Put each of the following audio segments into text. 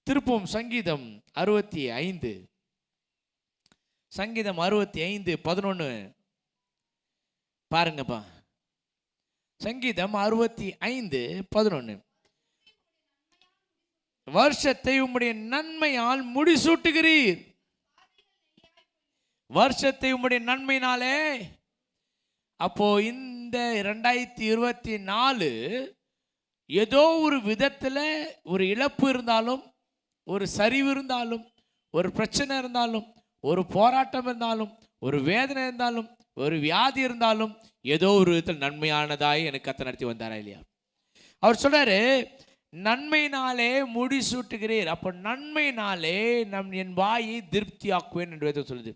திருப்பும் சங்கீதம் 65, சங்கீதம் 65:11 பாருங்கப்பா. சங்கீதம் 65:11. வருஷத்தை உம்முடைய நன்மையால் முடிசூட்டுகிறீர். வருஷத்தை உம்முடைய நன்மையினாலே. அப்போ இந்த 2024 ஏதோ ஒரு விதத்தில் ஒரு இழப்பு இருந்தாலும், ஒரு சரிவு இருந்தாலும், ஒரு பிரச்சனை இருந்தாலும், ஒரு போராட்டம் இருந்தாலும், ஒரு வேதனை இருந்தாலும், ஒரு வியாதி இருந்தாலும், ஏதோ ஒரு விதத்தில் நன்மையானதாய் எனக்கு கர்த்தர் நடத்தி வந்தாரா இல்லையா? அவர் சொல்றாரு, நன்மையினாலே முடிசூட்டுகிறீர். அப்போ நன்மையினாலே என் வாயை திருப்தியாக்குவேன் என்று வேதம் சொல்லுது.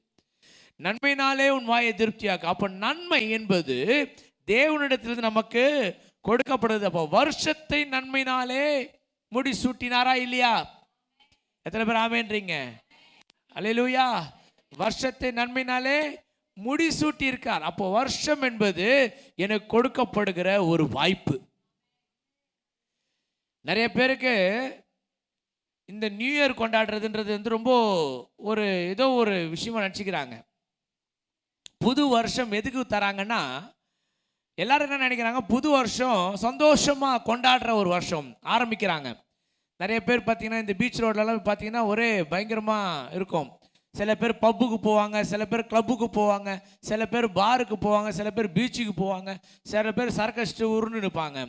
நன்மையினாலே உன் வாயை திருப்தியாக்கு. அப்போ நன்மை என்பது தேவனிடத்திலிருந்து நமக்கு கொடுக்கப்படுது. அப்போ வருஷத்தை நன்மையினாலே முடிசூட்டினாரா இல்லையா? எத்தனை பேர் ஆமென்றீங்க? அல்லேலூயா. வருஷத்தை நன்மையினாலே முடிசூட்டி இருக்கார். அப்போ வருஷம் என்பது எனக்கு கொடுக்கப்படுகிற ஒரு வாய்ப்பு. நிறைய பேருக்கு இந்த நியூ இயர் கொண்டாடுறதுன்றது வந்து ரொம்ப ஒரு ஏதோ ஒரு விஷயமா நினச்சிக்கிறாங்க. புது வருஷம் எதுக்கு தராங்கன்னா, எல்லாரும் என்ன நினைக்கிறாங்க, புது வருஷம் சந்தோஷமாக கொண்டாடுற ஒரு வருஷம் ஆரம்பிக்கிறாங்க. நிறைய பேர் பார்த்தீங்கன்னா இந்த பீச் ரோட்லலாம் பார்த்தீங்கன்னா ஒரே பயங்கரமாக இருக்கும். சில பேர் பப்புக்கு போவாங்க, சில பேர் கிளப்புக்கு போவாங்க, சில பேர் பாருக்கு போவாங்க, சில பேர் பீச்சுக்கு போவாங்க, சில பேர் சர்க்கஸ்ட்டு உருண்டு நிற்பாங்க.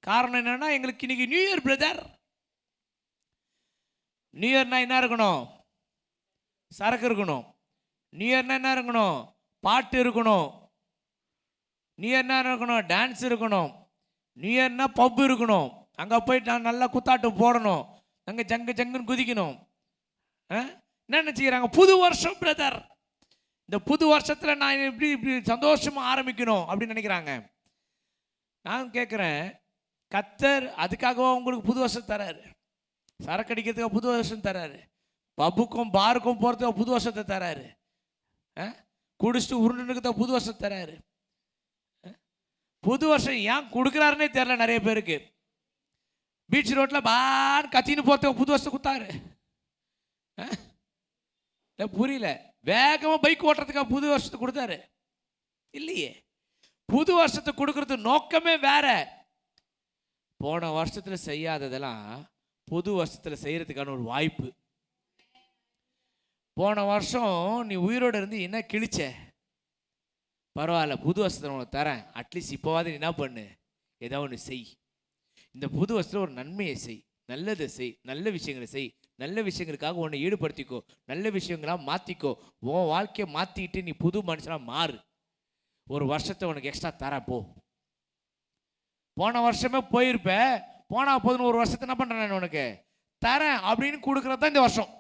காரணம் என்னென்னா, எங்களுக்கு இன்றைக்கி நியூ இயர் பிரதர். நியூ இயர்னா என்ன இருக்கணும்? சரக்கு இருக்கணும். நியூ இயர்னா என்ன இருக்கணும்? பாட்டு இருக்கணும். நியூ இயர்னா இருக்கணும்? டான்ஸ் இருக்கணும். நியூ இயர்னா பப்பு இருக்கணும். அங்கே போயிட்டு நான் நல்லா குத்தாட்டம் போடணும், அங்கே ஜங்குன்னு குதிக்கணும். என்ன நினச்சிக்கிறாங்க? புது வருஷம் பிரதர், இந்த புது வருஷத்தில் நான் இப்படி சந்தோஷமாக ஆரம்பிக்கணும் அப்படின்னு நினைக்கிறாங்க. நான் கேட்குறேன், கர்த்தர் அதுக்காகவா உங்களுக்கு புது வருஷம் தராரு? சரக்கு அடிக்கிறதுக்காக புது வருஷம் தராரு, பப்புக்கும் பாருக்கும் போகிறதுக்காக புது வருஷத்தை தராரு, குடிச்சிட்டு உருண்டுக்கிறதுக்காக புது வருஷம் தராரு. புது வருஷம் ஏன் கொடுக்குறாருன்னே தெரியல நிறைய பேருக்கு. பீச் ரோட்டில் பான்னு கத்தின்னு போகிறதுக்கு புது வருஷம் கொடுத்தாரு. புரியல. வேகமாக பைக் ஓட்டுறதுக்காக புது வருஷத்தை கொடுத்தாரு இல்லையே. புது வருஷத்தை கொடுக்கறது நோக்கமே வேற. போன வருஷத்தில் செய்யாததெல்லாம் புது வருஷத்தில் செய்யறதுக்கான ஒரு வாய்ப்பு. போன வருஷம் நீ உயிரோடு இருந்து என்ன கிழிச்ச, பரவாயில்ல, புது வருஷத்தில் உனக்கு தரேன். அட்லீஸ்ட் இப்போவாது நீ என்ன பண்ணு, ஏதோ ஒன்று செய். இந்த புது வருஷத்தில் ஒரு நன்மையை செய், நல்லதை செய், நல்ல விஷயங்களை செய், நல்ல விஷயங்களுக்காக உன்னை ஈடுபடுத்திக்கோ, நல்ல விஷயங்களாக மாற்றிக்கோ. உன் வாழ்க்கையை மாற்றிக்கிட்டு நீ புது மனுஷனாக மாறு. ஒரு வருஷத்தை உனக்கு எக்ஸ்ட்ரா தரேன் போ. போன வருஷமே போயிருப்ப, போனா போதுன்னு ஒரு வருஷத்தை என்ன பண்ணுறேன் நான் உனக்கு தரேன் அப்படின்னு கொடுக்குறது தான் இந்த வருஷம்.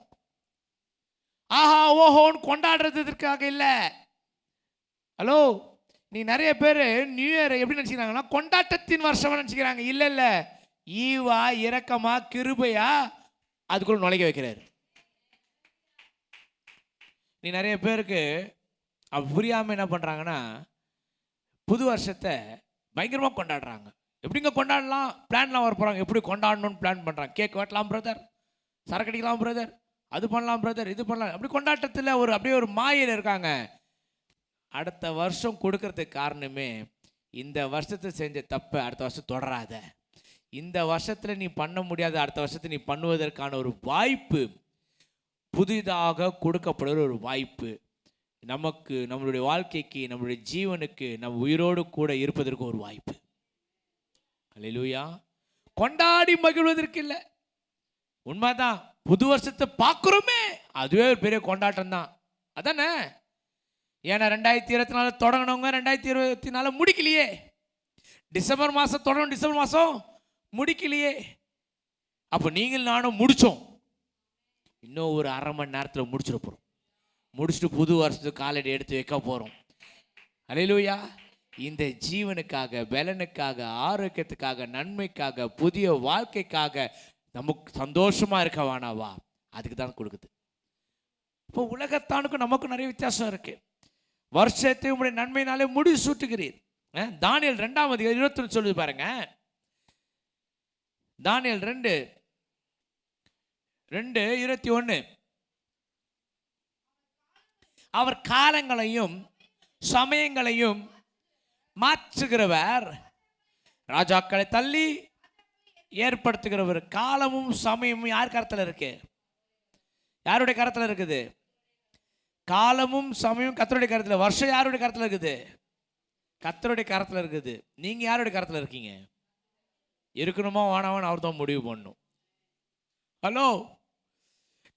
ஆஹா ஓஹோன்னு கொண்டாடுறதுக்காக இல்லை. ஹலோ, நீ நிறைய பேர் நியூ இயர் எப்படி நினச்சிக்கிறாங்கன்னா கொண்டாட்டத்தின் வருஷமாக நினச்சிக்கிறாங்க. இல்லை, ஈவா இரக்கமா கிருபையா அதுக்குள்ள நுழைக்க வைக்கிறாரு. நீ நிறைய பேருக்கு புரியாமல் என்ன பண்ணுறாங்கன்னா, புது வருஷத்தை பயங்கரமாக கொண்டாடுறாங்க. எப்படிங்க கொண்டாடலாம்? பிளான்லாம் வர போகிறாங்க, எப்படி கொண்டாடணும்னு பிளான் பண்ணுறாங்க. கேக் வெட்டலாம் பிரதர், சரக்கு அடிக்கலாம் பிரதர், அது பண்ணலாம் பிரதர், இது பண்ணலாம். அப்படி கொண்டாட்டத்தில் அப்படியே ஒரு மாயில் இருக்காங்க. அடுத்த வருஷம் கொடுக்கறதுக்கு காரணமே, இந்த வருஷத்தை செஞ்ச தப்பை அடுத்த வருஷம் தொடராத. இந்த வருஷத்தில் நீ பண்ண முடியாத அடுத்த வருஷத்தை நீ பண்ணுவதற்கான ஒரு வாய்ப்பு, புதிதாக கொடுக்கப்படுகிற ஒரு வாய்ப்பு நமக்கு, நம்மளுடைய வாழ்க்கைக்கு, நம்மளுடைய ஜீவனுக்கு, நம் உயிரோடு கூட இருப்பதற்கு ஒரு வாய்ப்பு. அல்லேலூயா. கொண்டாடி மகிழ்வதற்கு இல்லை. உண்மைதான், புது வருஷத்தை பார்க்குறோமே அதுவே ஒரு பெரிய கொண்டாட்டம் தான். அதானே? ஏன்னா 2024 தொடங்கினவங்க 2024 முடிக்கலையே. டிசம்பர் மாதம் தொடங்கணும், டிசம்பர் மாதம் முடிக்கலையே. அப்போ நீங்கள் நானும் முடித்தோம். இன்னும் ஒரு அரை மணி நேரத்தில் முடிச்சிட போகிறோம். முடிச்சுட்டு புது வருஷத்துக்கு காலடி எடுத்து வைக்க போகிறோம். அல்லேலூயா. இந்த ஜீவனுக்காக, பலனுக்காக, ஆரோக்கியத்துக்காக, நன்மைக்காக, புதிய வாழ்க்கைக்காக நமக்கு சந்தோஷமாக இருக்க வேணாவா? அதுக்கு தான் கொடுக்குது. இப்போ உலகத்தானுக்கும் நமக்கும் நிறைய வித்தியாசம் இருக்குது. வருஷத்தை உங்களுடைய நன்மையினாலே முடிசூட்டுகிறீர். தானியேல் 2:21 சொல்லுது பாருங்க. தானியேல் 2 2:21. அவர் காலங்களையும் சமயங்களையும் மாற்றுகிறவர், ராஜாக்களை தள்ளி ஏற்படுத்துகிறவர். காலமும் சமயமும் யார் கரத்தில் இருக்கு? யாருடைய கரத்தில் இருக்குது? காலமும் சமயம் கர்த்தருடைய கரத்தில். வருஷம் யாருடைய கரத்தில் இருக்குது? கர்த்தருடைய கரத்தில் இருக்குது. நீங்க யாருடைய கரத்தில் இருக்கீங்க? இருக்கணுமா வேணாமான்னு அவர் தான் முடிவு பண்ணணும். ஹலோ,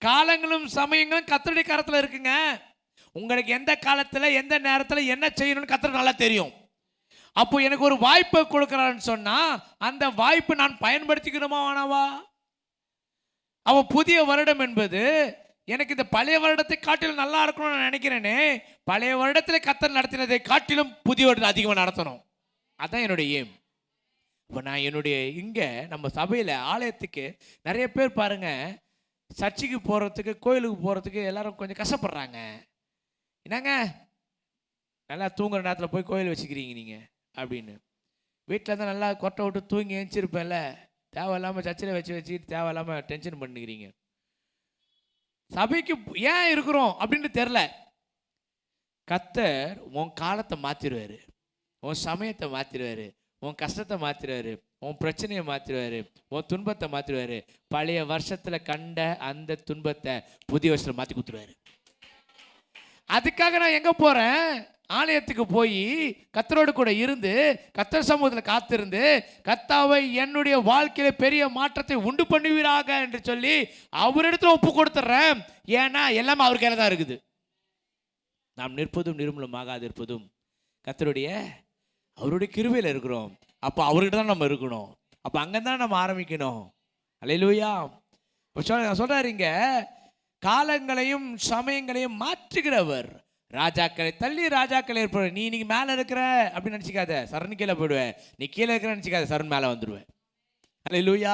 காலங்களும் சமயங்களும் கர்த்தருடைய கரத்தில் இருக்குங்க. உங்களுக்கு எந்த காலத்தில் எந்த நேரத்தில் என்ன செய்யணும்னு கர்த்தருக்கு நல்லா தெரியும். அப்போ எனக்கு ஒரு வாய்ப்பை கொடுக்குறான்னு சொன்னா அந்த வாய்ப்பு நான் பயன்படுத்திக்கணுமா வேணாவா? அவன் புதிய வருடம் என்பது எனக்கு இந்த பழைய வருடத்தை காட்டிலும் நல்லா இருக்கணும்னு நான் நினைக்கிறேனே, பழைய வருடத்தில் கர்த்தர் நடத்தினதை காட்டிலும் புதிய வருடத்தை அதிகமாக நடத்தணும். அதான் என்னுடைய எய்ம். இப்போ நான் என்னுடைய இங்கே நம்ம சபையில் ஆலயத்துக்கு நிறைய பேர் பாருங்க, சர்ச்சுக்கு போகிறதுக்கு கோயிலுக்கு போகிறதுக்கு எல்லாரும் கொஞ்சம் கஷ்டப்படுறாங்க. என்னங்க நல்லா தூங்குற நேரத்தில் போய் கோயில் வச்சுக்கிறீங்க நீங்கள் அப்படின்னு. வீட்டில் இருந்தால் நல்லா கொட்டை விட்டு தூங்கி எழுந்திருப்பேன்ல, தேவையில்லாமல் சர்ச்சில் வச்சுக்கிட்டு தேவையில்லாமல் டென்ஷன் பண்ணிக்கிறீங்க. சபைக்கு ஏன் இருக்கிறோம் அப்படின்னு தெரில. கர்த்தர் உன் காலத்தை மாற்றிடுவார், உன் சமயத்தை மாற்றிடுவார், உன் கஷ்டத்தை மாற்றிடுவார், உன் பிரச்சனையை மாற்றிடுவார், உன் துன்பத்தை மாற்றிடுவார். பழைய வருஷத்தில் கண்ட அந்த துன்பத்தை புதிய வருஷத்தில் மாற்றி கொடுத்துருவாரு. அதுக்காக நான் எங்கே போகிறேன்? ஆலயத்துக்கு போய் கர்த்தரோடு கூட இருந்து கர்த்தர் சமூகத்தில் காத்திருந்து கர்த்தாவை என்னுடைய வாழ்க்கையில பெரிய மாற்றத்தை உண்டு பண்ணுவீராக என்று சொல்லி அவரிடத்துல ஒப்பு கொடுத்துட்றேன். ஏன்னா எல்லாமே அவர் கையில் தான் இருக்குது. நாம் நிற்பதும் நிர்மூலமாகாது இருப்பதும் அவருடைய கிருபையில் இருக்கிறோம். அப்போ அவர்கிட்ட தான் நம்ம இருக்கணும். அப்போ அங்கே தான் நம்ம ஆரம்பிக்கணும். அல்லேலூயா. சொல்றாருங்க, காலங்களையும் சமயங்களையும் மாற்றுகிறவர், ராஜாக்களை தள்ளி ராஜாக்களை ஏற்படுற. நீ இன்னைக்கு மேலே இருக்கிற அப்படின்னு நினச்சிக்காத, சரண் கீழே போயிடுவேன். நீ கீழே இருக்கிற நினச்சிக்காத, சரண் மேலே வந்துடுவேன். அல்லேலூயா.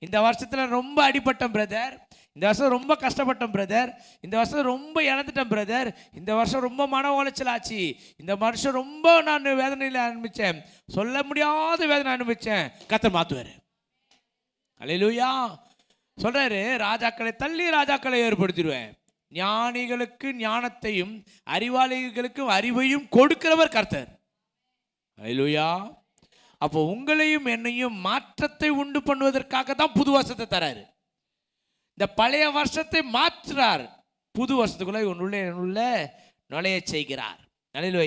இந்த வருஷத்தில் ரொம்ப அடிபட்டேன் பிரதர், இந்த வருஷம் ரொம்ப கஷ்டப்பட்டேன் பிரதர், இந்த வருஷம் ரொம்ப இழந்துட்டேன் பிரதர், இந்த வருஷம் ரொம்ப மன உளைச்சல் ஆச்சு, இந்த வருஷம் ரொம்ப நான் வேதனையில் அனுபவித்தேன், சொல்ல முடியாத வேதனை அனுபவித்தேன். கர்த்தர் மாற்றுவார். அல்லேலூயா. சொல்றாரு, ராஜாக்களை தள்ளி ராஜாக்களை ஏற்படுத்திடுவேன். ஞானிகளுக்கு ஞானத்தையும் அறிவாளிகளுக்கும் அறிவையும் கொடுக்கிறவர் கர்த்தர். அல்லேலூயா. அப்போ உங்களையும் என்னையும் மாற்றத்தை உண்டு பண்ணுவதற்காக தான் புது வருஷத்தை தராரு. இந்த பழைய வருஷத்தை மாற்றுறார், புது வருஷத்துக்குள்ள உள்ள நுழைய செய்கிறார். அல்லேலூயா.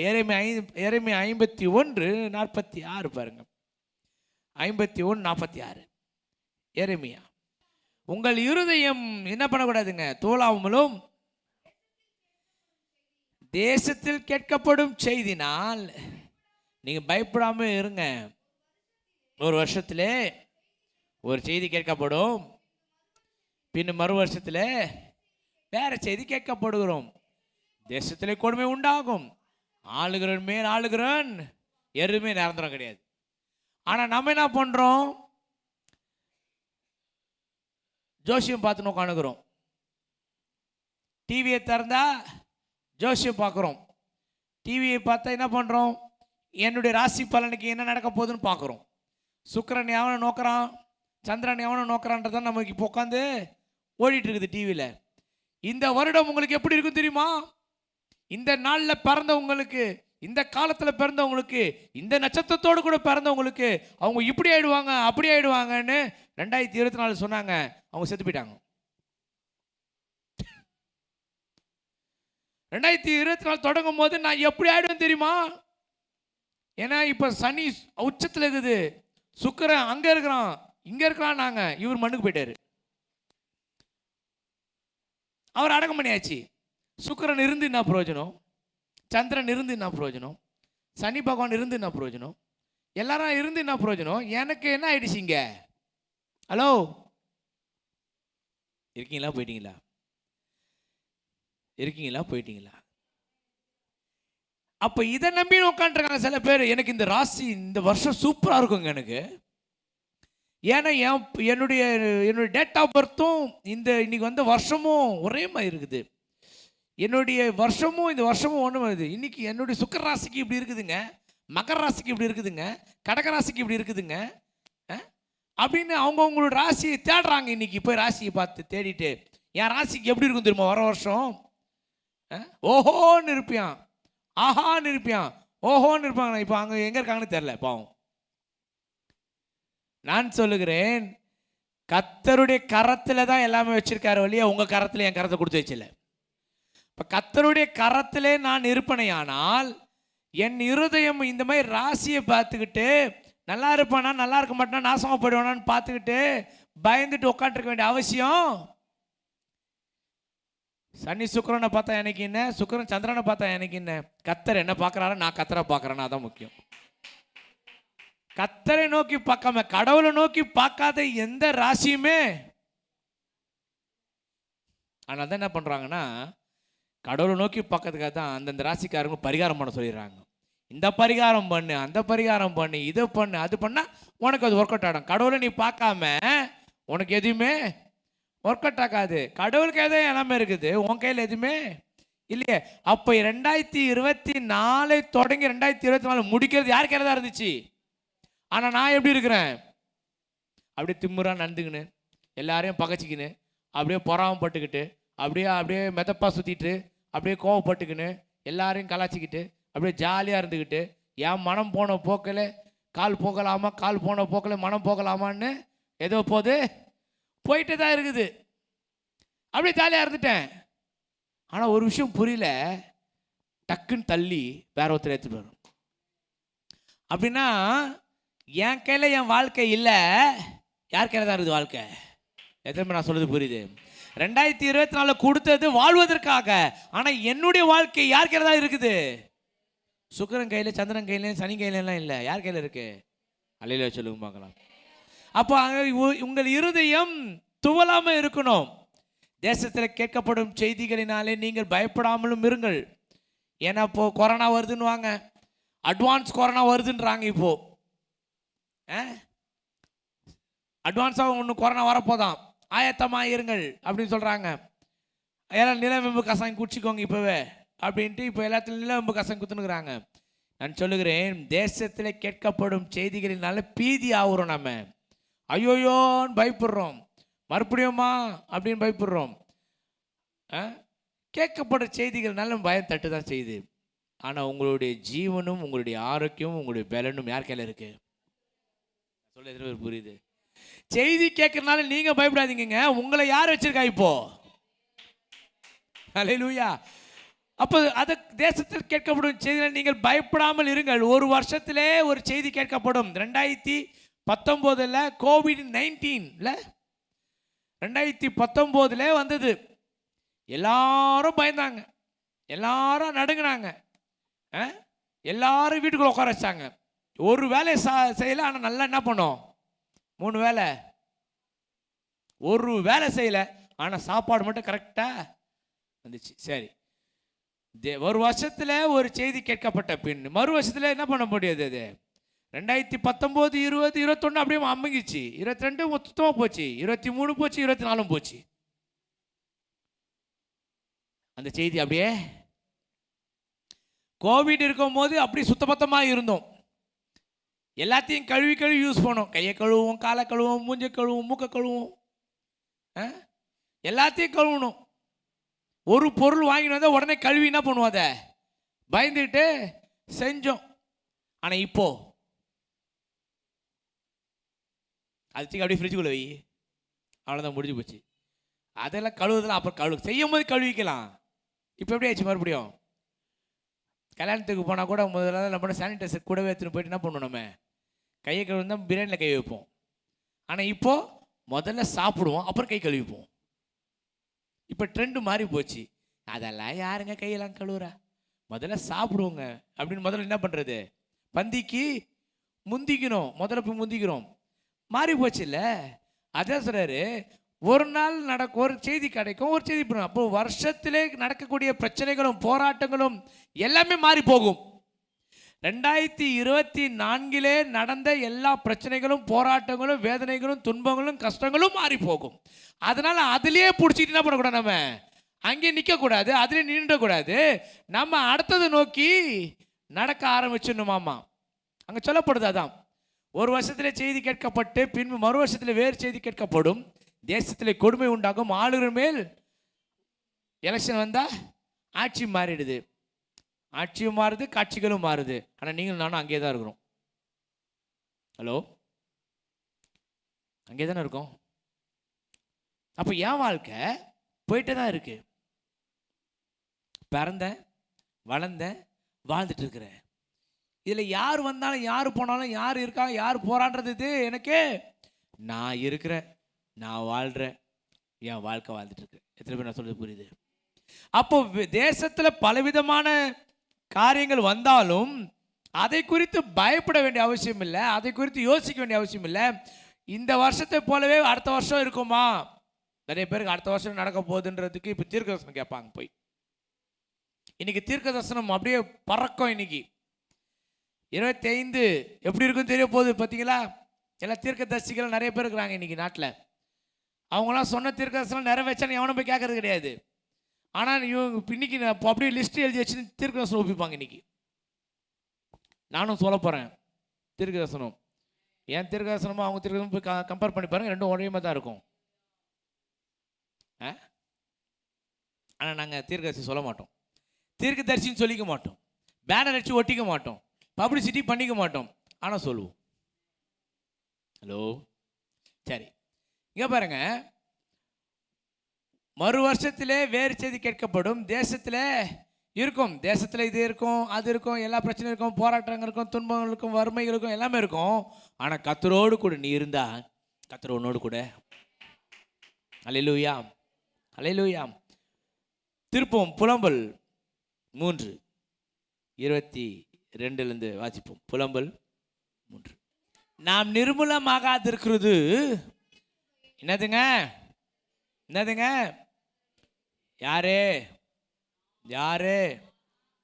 எரேமியா 51:46 பாருங்க. 51:46 எரேமியா. உங்கள் இருதயம் என்ன பண்ணக்கூடாதுங்க? தோலாமலும் தேசத்தில் கேட்கப்படும் செய்தினால் நீங்க பயப்படாம இருங்க. ஒரு வருஷத்திலே ஒரு செய்தி கேட்கப்படும், பின் மறு வருஷத்துல வேற செய்தி கேட்கப்படுகிறோம். தேசத்திலே கொடுமை உண்டாகும், ஆளுகிறன் மேல் ஆளுகிறன் எதுவுமே நிரந்தரம் கிடையாது. ஆனா நம்ம என்ன பண்றோம்? ஜோசியம் பார்த்து உட்காந்துக்கிறோம். டிவியை திறந்தா ஜோசியம் பார்க்குறோம். டிவியை பார்த்தா என்ன பண்ணுறோம்? என்னுடைய ராசி பலனுக்கு என்ன நடக்க போகுதுன்னு பார்க்குறோம். சுக்கிரன் எவனை நோக்கிறான், சந்திரன் எவனை நோக்கிறான்றதான் நமக்கு இப்போ உட்காந்து ஓடிட்டு இருக்குது டிவியில். இந்த வருடம் உங்களுக்கு எப்படி இருக்கும் தெரியுமா? இந்த நாளில் பிறந்தவங்களுக்கு, இந்த காலத்தில் பிறந்தவங்களுக்கு, இந்த நட்சத்திரத்தோடு கூட பிறந்தவங்களுக்கு அவங்க இப்படி ஆயிடுவாங்க அப்படி ஆயிடுவாங்கன்னு 2024 சொன்னாங்க. அவங்க செத்து போயிட்டாங்க. 2024 தொடங்கும் போது நான் எப்படி ஆயிடுவேன் தெரியுமா? ஏன்னா இப்ப சனி உச்சத்தில் இருக்குது, சுக்கிரன் அங்க இருக்கிறான் இங்க இருக்கிறான், நாங்க இவர் மண்ணுக்கு போயிட்டாரு, அவர் அடக்கம் பண்ணியாச்சு. சுக்கிரன் இருந்து என்ன பிரயோஜனம்? சந்திரன் இருந்து என்ன பிரயோஜனம்? சனி பகவான் இருந்து என்ன பிரயோஜனம்? எல்லாரும் இருந்து என்ன பிரயோஜனம்? எனக்கு என்ன ஆயிடுச்சிங்க? ஹலோ, இருக்கீங்களா போயிட்டீங்களா? இருக்கீங்களா போயிட்டீங்களா? அப்ப இதை நம்பி உட்காந்துருக்காங்க சில பேர். எனக்கு இந்த ராசி இந்த வருஷம் சூப்பரா இருக்குங்க எனக்கு. ஏன்னா என்னுடைய டேட் ஆஃப் பர்த்தும் இன்னைக்கு வந்த வருஷமும் ஒரே மாதிரி இருக்குது. என்னுடைய வருஷமும் இந்த வருஷமும் ஒன்று வருது. இன்னைக்கு என்னுடைய சுக்கிர ராசிக்கு இப்படி இருக்குதுங்க, மகர ராசிக்கு இப்படி இருக்குதுங்க, கடக ராசிக்கு இப்படி இருக்குதுங்க, அப்படின்னு அவங்களோட ராசியை தேடுறாங்க. இன்னைக்கு போய் ராசியை பார்த்து தேடிட்டு என் ராசிக்கு எப்படி இருக்கும் தெரியுமா வர வருஷம்? ஓஹோன்னு இருப்பியான், ஆஹான்னு இருப்பியான், ஓஹோன்னு இருப்பாங்க. இப்போ அங்கே எங்கே இருக்காங்கன்னு தெரில பாவம். நான் சொல்லுகிறேன், கர்த்தருடைய கரத்தில் தான் எல்லாமே வச்சிருக்காரு வழியா உங்கள் கரத்தில் என் கரத்தை கொடுத்து வச்சில்ல. இப்போ கர்த்தருடைய கரத்திலே நான் இருப்பனையானால் என் இருதயம் இந்த மாதிரி ராசியை பார்த்துக்கிட்டு நல்லா இருப்பானா நல்லா இருக்க மாட்டானா நாசமாக போயிடுவானான்னு பார்த்துக்கிட்டு பயந்துட்டு உட்காந்துருக்க வேண்டிய அவசியம். சனி சுக்கிரனை பார்த்தா எனக்கு என்ன, சுக்கிரன் சந்திரனை பார்த்தா எனக்கு என்ன, கர்த்தர் என்ன பார்க்குறாரோ நான் கர்த்தரை பார்க்குறேன்னா அதான் முக்கியம். கர்த்தரை நோக்கி பார்க்காம கடவுளை நோக்கி பார்க்காத எந்த ராசியுமே. ஆனால் தான் என்ன பண்ணுறாங்கன்னா, கடவுளை நோக்கி பார்க்கறதுக்காக தான் அந்தந்த ராசிக்காரங்க பரிகாரம் பண்ண சொல்லிடுறாங்க. இந்த பரிகாரம் பண்ணு, அந்த பரிகாரம் பண்ணு, இதை பண்ணு, அது பண்ணால் உனக்கு அது ஒர்க் அவுட் ஆகிடும். கடவுளை நீ பார்க்காம உனக்கு எதுவுமே ஒர்க் அவுட் ஆகாது. கடவுளுக்கு எதோ எல்லாமே இருக்குது, உன் கையில் எதுவுமே இல்லையே. அப்போ 2024 தொடங்கி 2024 முடிக்கிறது யார் கையில் தான் இருந்துச்சு. ஆனால் நான் எப்படி இருக்கிறேன், அப்படியே திமுறா நடந்துக்கின்னு எல்லாரையும் பகச்சிக்கின்னு அப்படியே பொறாமப்பட்டுக்கிட்டு அப்படியே அப்படியே மெதப்பா சுற்றிட்டு அப்படியே கோவப்பட்டுக்கின்னு எல்லாரையும் கலாச்சிக்கிட்டு அப்படியே ஜாலியாக இருந்துக்கிட்டு என் மனம் போன போக்கில் கால் போகலாமா, கால் போன போக்கில் மனம் போகலாமான்னு ஏதோ போயிட்டு தான் இருக்குது. அப்படியே ஜாலியாக இருந்துட்டேன். ஆனால் ஒரு விஷயம் புரியல, டக்குன்னு தள்ளி வேற ஒருத்தர் எடுத்துட்டு வரும். அப்படின்னா என் கையில் என் வாழ்க்கை இல்லை, யார் கையில் தான் இருக்குது வாழ்க்கை? எத்தனை நான் சொல்றது புரியுது? 2024 கொடுத்தது வாழ்வதற்காக. ஆனால் என்னுடைய வாழ்க்கை யார் கையில் தான் இருக்குது? சுக்கிரன் கையில், சந்திரன் கையில், சனி கையிலலாம் இல்லை. யார் கையில் இருக்கு? அல்லேலூயா சொல்லுங்க பார்க்கலாம். அப்போ உங்கள் இருதயம் துவலாமல் இருக்கணும். தேசத்தில் கேட்கப்படும் செய்திகளினாலே நீங்கள் பயப்படாமலும் இருங்கள். ஏன்னா இப்போ கொரோனா வருதுன்னு வாங்க, அட்வான்ஸ் கொரோனா வருதுன்றாங்க. இப்போ அட்வான்ஸாக ஒன்று கொரோனா வரப்போதான், ஆயத்தமாக இருங்கள் அப்படின்னு சொல்கிறாங்க. எல்லாம் நிலவேம்பு கசாயம் குடிச்சிக்கோங்க இப்போவே அப்படின்ட்டு இப்போ எல்லாத்துலையும் நிலவேம்பு கசாயம் குத்துனுக்குறாங்க. நான் சொல்லுகிறேன், தேசத்தில் கேட்கப்படும் செய்திகளினால பீதி ஆகுறோம். நம்ம ஐயோயோன்னு பயப்படுறோம், மறுபடியுமா அப்படின்னு பயப்படுறோம். கேட்கப்படுற செய்திகள்னால பயம் தட்டு தான் செய்யுது. ஆனால் உங்களுடைய ஜீவனும் உங்களுடைய ஆரோக்கியமும் உங்களுடைய பலனும் யார் கையில் இருக்கு? சொல்ல எதிர புரியுது? செய்தி கேட்கறதுனால நீங்க பயப்படாதீங்க, உங்களை யார் வச்சிருக்கா இப்போ? அல்லேலூயா. அப்போ அது தேசத்தில் கேட்கப்படும் செய்திகள் நீங்கள் பயப்படாமல் இருங்கள். ஒரு வருஷத்திலே ஒரு செய்தி கேட்கப்படும். 2019 COVID-19 2019 வந்தது. எல்லாரும் பயந்தாங்க, எல்லாரும் நடுங்கினாங்க, எல்லாரும் வீட்டுக்குள்ள உட்கார வச்சாங்க. ஒரு வேலை செய்யல. ஆனால் நல்லா என்ன பண்ணோம்? 3 வேலை. ஒரு வேலை செய்யல, ஆனால் சாப்பாடு மட்டும் கரெக்டாக வந்துச்சு. சரி, ஒரு வருஷத்தில் ஒரு செய்தி கேட்கப்பட்ட பின் மறு வருஷத்தில் என்ன பண்ண முடியாது? அது 2019 20 21 அப்படியே அம்மங்கிச்சு. 22 சுத்தமாக போச்சு, 23 போச்சு, 24 போச்சு. அந்த செய்தி அப்படியே கோவிட் இருக்கும் போது அப்படி சுத்தபத்தமாக இருந்தோம். எல்லாத்தையும் கழுவி கழுவி யூஸ் பண்ணோம். கையை கழுவுவோம், காலை கழுவுவோம், மூஞ்சை கழுவுவோம், மூக்கை கழுவுவோம், எல்லாத்தையும் கழுவணும். ஒரு பொருள் வாங்கிட்டு வந்தால் உடனே கழுவி என்ன பண்ணுவோம்? அதை பயந்துட்டு செஞ்சோம். ஆனால் இப்போ அது அப்படியே ஃப்ரிட்ஜுக்குள்ளே வை, அவ்வளோதான், முடிஞ்சு போச்சு. அதெல்லாம் கழுவுதெல்லாம் அப்புறம் செய்யும் போது கழுவிக்கலாம். இப்போ எப்படி ஆச்சு? மறுபடியும் கல்யாணத்துக்கு போனால் கூட முதல்ல நம்ம சானிடைசர் கூடவே எடுத்துன்னு போயிட்டு என்ன பண்ணுவோம்? நம்ம கையை கழுவி தான் பிரியாணியில் கை வைப்போம். ஆனால் இப்போது முதல்ல சாப்பிடுவோம், அப்புறம் கை கழுவிப்போம். இப்போ ட்ரெண்டு மாறி போச்சு. அதெல்லாம் யாருங்க கையெல்லாம் கழுவுறா, முதல்ல சாப்பிடுவோங்க அப்படின்னு முதல்ல என்ன பண்ணுறது? பந்திக்கு முந்திக்கணும், முதல்ல போய் முந்திக்கிறோம். மாறி போச்சு இல்லை? அதான் சொல்கிறாரு, ஒரு நாள் ஒரு செய்தி கிடைக்கும், ஒரு செய்தி பண்ணும். அப்போ வருஷத்திலே நடக்கக்கூடிய பிரச்சனைகளும் போராட்டங்களும் எல்லாமே மாறி போகும். 2024 நடந்த எல்லா பிரச்சனைகளும் போராட்டங்களும் வேதனைகளும் துன்பங்களும் கஷ்டங்களும் மாறி போகும். அதனால அதுலேயே பிடிச்சிட்டு என்ன பண்ணக்கூடாது? நம்ம அங்கேயே நிற்கக்கூடாது, அதுலேயே நின்றக்கூடாது. நம்ம அடுத்தது நோக்கி நடக்க ஆரம்பிச்சிடணுமாமா. அங்கே சொல்லப்படுது. அதான் ஒரு வருஷத்திலே செய்தி கேட்கப்பட்டு பின்பு மறு வருஷத்தில் வேறு செய்தி கேட்கப்படும். தேசத்திலே கொடுமை உண்டாகும். ஆளுநர் மேல் எலெக்ஷன் வந்தால் ஆட்சி மாறிடுது. ஆட்சியும் மாறுது, காட்சிகளும் மாறுது. ஆனால் நீங்களும் நானும் அங்கே தான் இருக்கிறோம். ஹலோ, அங்கே தானே இருக்கோம். அப்போ என் வாழ்க்கை போயிட்டே தான் இருக்கு. பிறந்தேன், வளர்ந்தேன், வாழ்ந்துட்டு இருக்கிறேன். இதில் யார் வந்தாலும் யார் போனாலும் யார் இருக்கா யார் போறான்றது எனக்கு நான் இருக்கிறேன், நான் வாழ்கிறேன், என் வாழ்க்கை வாழ்ந்துட்டு இருக்கு. எத்தனை பேர் நான் சொல்றது புரியுது? அப்போ தேசத்தில் பலவிதமான காரியங்கள் வந்தாலும் அதை குறித்து பயப்பட வேண்டிய அவசியம் இல்லை, அதை குறித்து யோசிக்க வேண்டிய அவசியம் இல்லை. இந்த வருஷத்தை போலவே அடுத்த வருஷம் இருக்குமா? நிறைய பேருக்கு அடுத்த வருஷம் நடக்க போகுதுன்றதுக்கு இப்போ தீர்க்கதரிசனம் கேட்பாங்க. போய் இன்னைக்கு தீர்க்கதரிசனம் அப்படியே பறக்கும். இன்னைக்கு 25 எப்படி இருக்குன்னு தெரிய போகுது. பார்த்தீங்களா? எல்லா தீர்க்கதரிசிகள் நிறைய பேர் இருக்கிறாங்க இன்னைக்கு நாட்டில். அவங்களாம் சொன்ன தீர்க்கதரிசனம் நிறைவேற்றான்னு எவனும் போய் கேட்கறது கிடையாது. ஆனால் இவங்க இன்னைக்கு அப்படியே லிஸ்ட் எழுதி வச்சு தீர்க்கதரிசனம் ஒப்பிப்பாங்க. இன்னைக்கு நானும் சொல்ல போகிறேன் தீர்க்கதரிசனம். என் தீர்க்கதரிசனமும் அவங்க தீர்க்கதரிசனம் போய் கம்பேர் பண்ணி பாருங்க, ரெண்டும் ஒரே மாதிரி தான் இருக்கும். ஆனால் நாங்கள் தீர்க்கதரிசி சொல்ல மாட்டோம், தீர்க்கதரிசின்னு சொல்லிக்க மாட்டோம், பேனர் அடிச்சு ஒட்டிக்க மாட்டோம், பப்ளிசிட்டி பண்ணிக்க மாட்டோம். ஆனால் சொல்லுவோம். ஹலோ, சரி, இங்கே பாருங்க. மறு வருஷத்திலே வேறு செய்தி கேட்கப்படும். தேசத்தில் இருக்கும், தேசத்தில் இது இருக்கும், அது இருக்கும், எல்லா பிரச்சனையும் இருக்கும், போராட்டங்கள் இருக்கும், துன்பங்கள் இருக்கும், வறுமைகள் இருக்கும், எல்லாமே இருக்கும். ஆனால் கர்த்தரோடு கூட நீ இருந்தா கர்த்தர் உன்னோடு கூட. அல்லேலூயா, அல்லேலூயா. திருப்போம் புலம்பல் 3:22 வாசிப்போம். புலம்பல் 3. நாம் நிர்மூலமாகாதிருக்கிறது என்னதுங்க? என்னதுங்க? யாரு யாரு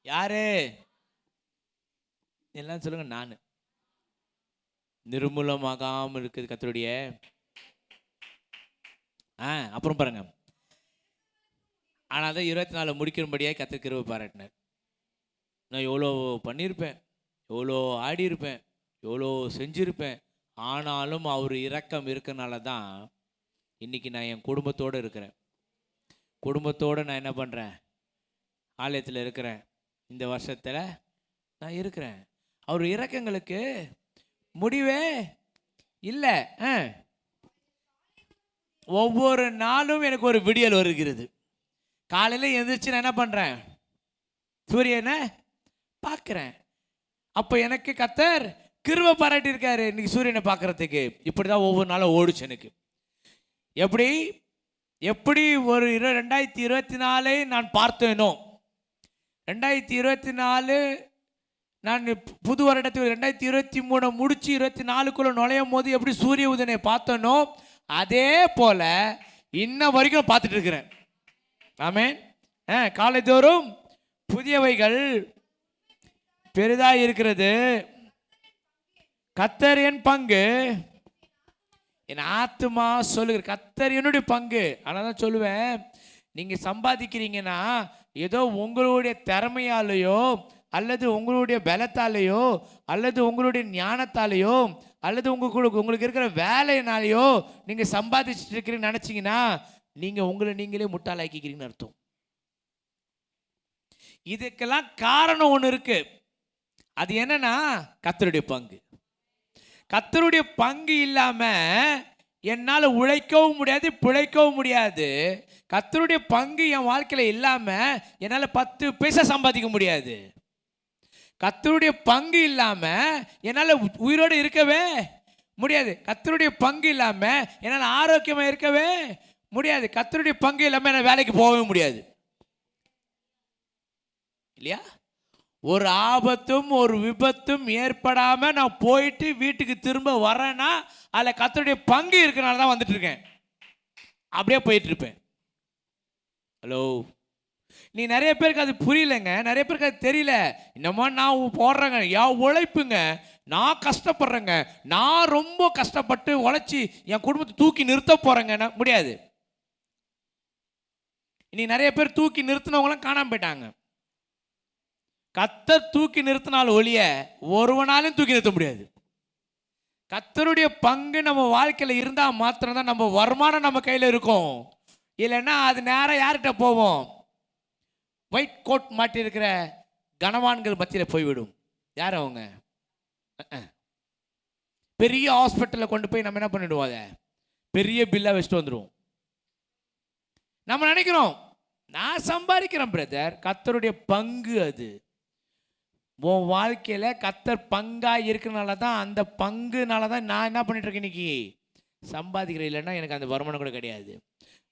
யாரு எல்லாம் சொல்லுங்க. நான் நிர்மூலமாகாமல் இருக்குது கர்த்தருடைய. அப்புறம் பாருங்க, ஆனால் தான் 24 முடிக்கிறபடியாக கர்த்தர் கிருபை பாராட்டினார். நான் எவ்வளோ பண்ணியிருப்பேன், எவ்வளோ ஆடி இருப்பேன், எவ்வளோ செஞ்சுருப்பேன். ஆனாலும் அவர் இரக்கம் இருக்கனால தான் இன்னைக்கு நான் என் குடும்பத்தோடு இருக்கிறேன். குடும்பத்தோடு நான் என்ன பண்ணுறேன்? ஆலயத்தில் இருக்கிறேன். இந்த வருஷத்தில் நான் இருக்கிறேன். அவர் இரக்கங்களுக்கு முடிவே இல்லை. ஒவ்வொரு நாளும் எனக்கு ஒரு விடியல் வருகிறது. காலையில் எழுந்திரிச்சு நான் என்ன பண்ணுறேன்? சூரியனை பார்க்குறேன். அப்போ எனக்கு கர்த்தர் கிருபை பாராட்டியிருக்காரு இன்னைக்கு சூரியனை பார்க்கறதுக்கு. இப்படி தான் ஒவ்வொரு நாளும் ஓடுச்சு எனக்கு. எப்படி எப்படி ஒரு 2024 நான் பார்த்தேனோ, 2024 நான் புது வருடத்தில் 2023 முடிச்சு 24க்குள்ள நுழையும் போது எப்படி சூரிய உதயனை பார்த்தனோ அதே போல இன்ன வரைக்கும் பார்த்துட்டு இருக்கிறேன். ஆமென். காலைதோறும் புதியவைகள் பெரிதாக இருக்கிறது. கர்த்தர் என் பங்கு, என் ஆத்துமா சொல்லுகிற கர்த்தர் என்னுடைய பங்கு. ஆனால் தான் சொல்லுவேன், நீங்கள் சம்பாதிக்கிறீங்கன்னா ஏதோ உங்களுடைய திறமையாலேயோ அல்லது உங்களுடைய பலத்தாலேயோ அல்லது உங்களுடைய ஞானத்தாலேயோ அல்லது உங்களுக்கு இருக்கிற வேலையினாலேயோ நீங்கள் சம்பாதிச்சுட்டு இருக்கிறீங்கன்னு நினச்சிங்கன்னா நீங்கள் உங்களை நீங்களே முட்டாளாக்கிக்கிறீங்கன்னு அர்த்தம். இதுக்கெல்லாம் காரணம் ஒன்று இருக்கு. அது என்னன்னா கர்த்தருடைய பங்கு. கர்த்தருடைய பங்கு இல்லாம என்னால் உழைக்கவும் முடியாது, பிழைக்கவும் முடியாது. கர்த்தருடைய பங்கு என் வாழ்க்கையில இல்லாம என்னால் 10 பைசா சம்பாதிக்க முடியாது. கர்த்தருடைய பங்கு இல்லாம என்னால் உயிரோடு இருக்கவே முடியாது. கர்த்தருடைய பங்கு இல்லாம என்னால் ஆரோக்கியமா இருக்கவே முடியாது. கர்த்தருடைய பங்கு இல்லாம என்னால் வேலைக்கு போகவே முடியாது. இல்லையா? ஒரு ஆபத்தும் ஒரு விபத்தும் ஏற்படாம நான் போயிட்டு வீட்டுக்கு திரும்ப வரேன்னா அதில் கர்த்தருடைய பங்கு இருக்கனால தான் வந்துட்டு இருக்கேன். அப்படியே போயிட்டு இருப்பேன். ஹலோ, நீ நிறைய பேருக்கு அது புரியலைங்க, நிறைய பேருக்கு அது தெரியல. இன்னமா நான் போடுறேங்க, என் உழைப்புங்க, நான் கஷ்டப்படுறேங்க, நான் ரொம்ப கஷ்டப்பட்டு உழைச்சி என் குடும்பத்தை தூக்கி நிறுத்த போறேங்க. முடியாது. இன்னைக்கு நிறைய பேர் தூக்கி நிறுத்தினவங்களாம் காணாம போயிட்டாங்க. கர்த்தர் தூக்கி நிறுத்தினால் ஒழிய ஒருவனாலும் தூக்கி நிறுத்த முடியாது. கர்த்தருடைய பங்கு நம்ம வாழ்க்கையில இருந்தா மாத்திரம் தான் நம்ம வருமானம் நம்ம கையில இருக்கும். இல்லைன்னா அது நேரம் யார்கிட்ட போவோம்? ஒயிட் கோட் மாட்டி இருக்கிற கனவான்கள் மத்தியில போய்விடும். யார் அவங்க? பெரிய ஹாஸ்பிட்டலில் கொண்டு போய் நம்ம என்ன பண்ணிடுவோம்? அதை பெரிய பில்லா வச்சுட்டு வந்துடுவோம். நம்ம நினைக்கிறோம் நான் சம்பாதிக்கிறேன் பிரதர். கர்த்தருடைய பங்கு அது. உன் வாழ்க்கையில கர்த்தர் பங்கா இருக்கிறனால தான், அந்த பங்குனால தான் நான் என்ன பண்ணிட்டு இருக்கேன் இன்னைக்கு சம்பாதிக்கிறேன். இல்லைன்னா எனக்கு அந்த வருமானம் கூட கிடையாது.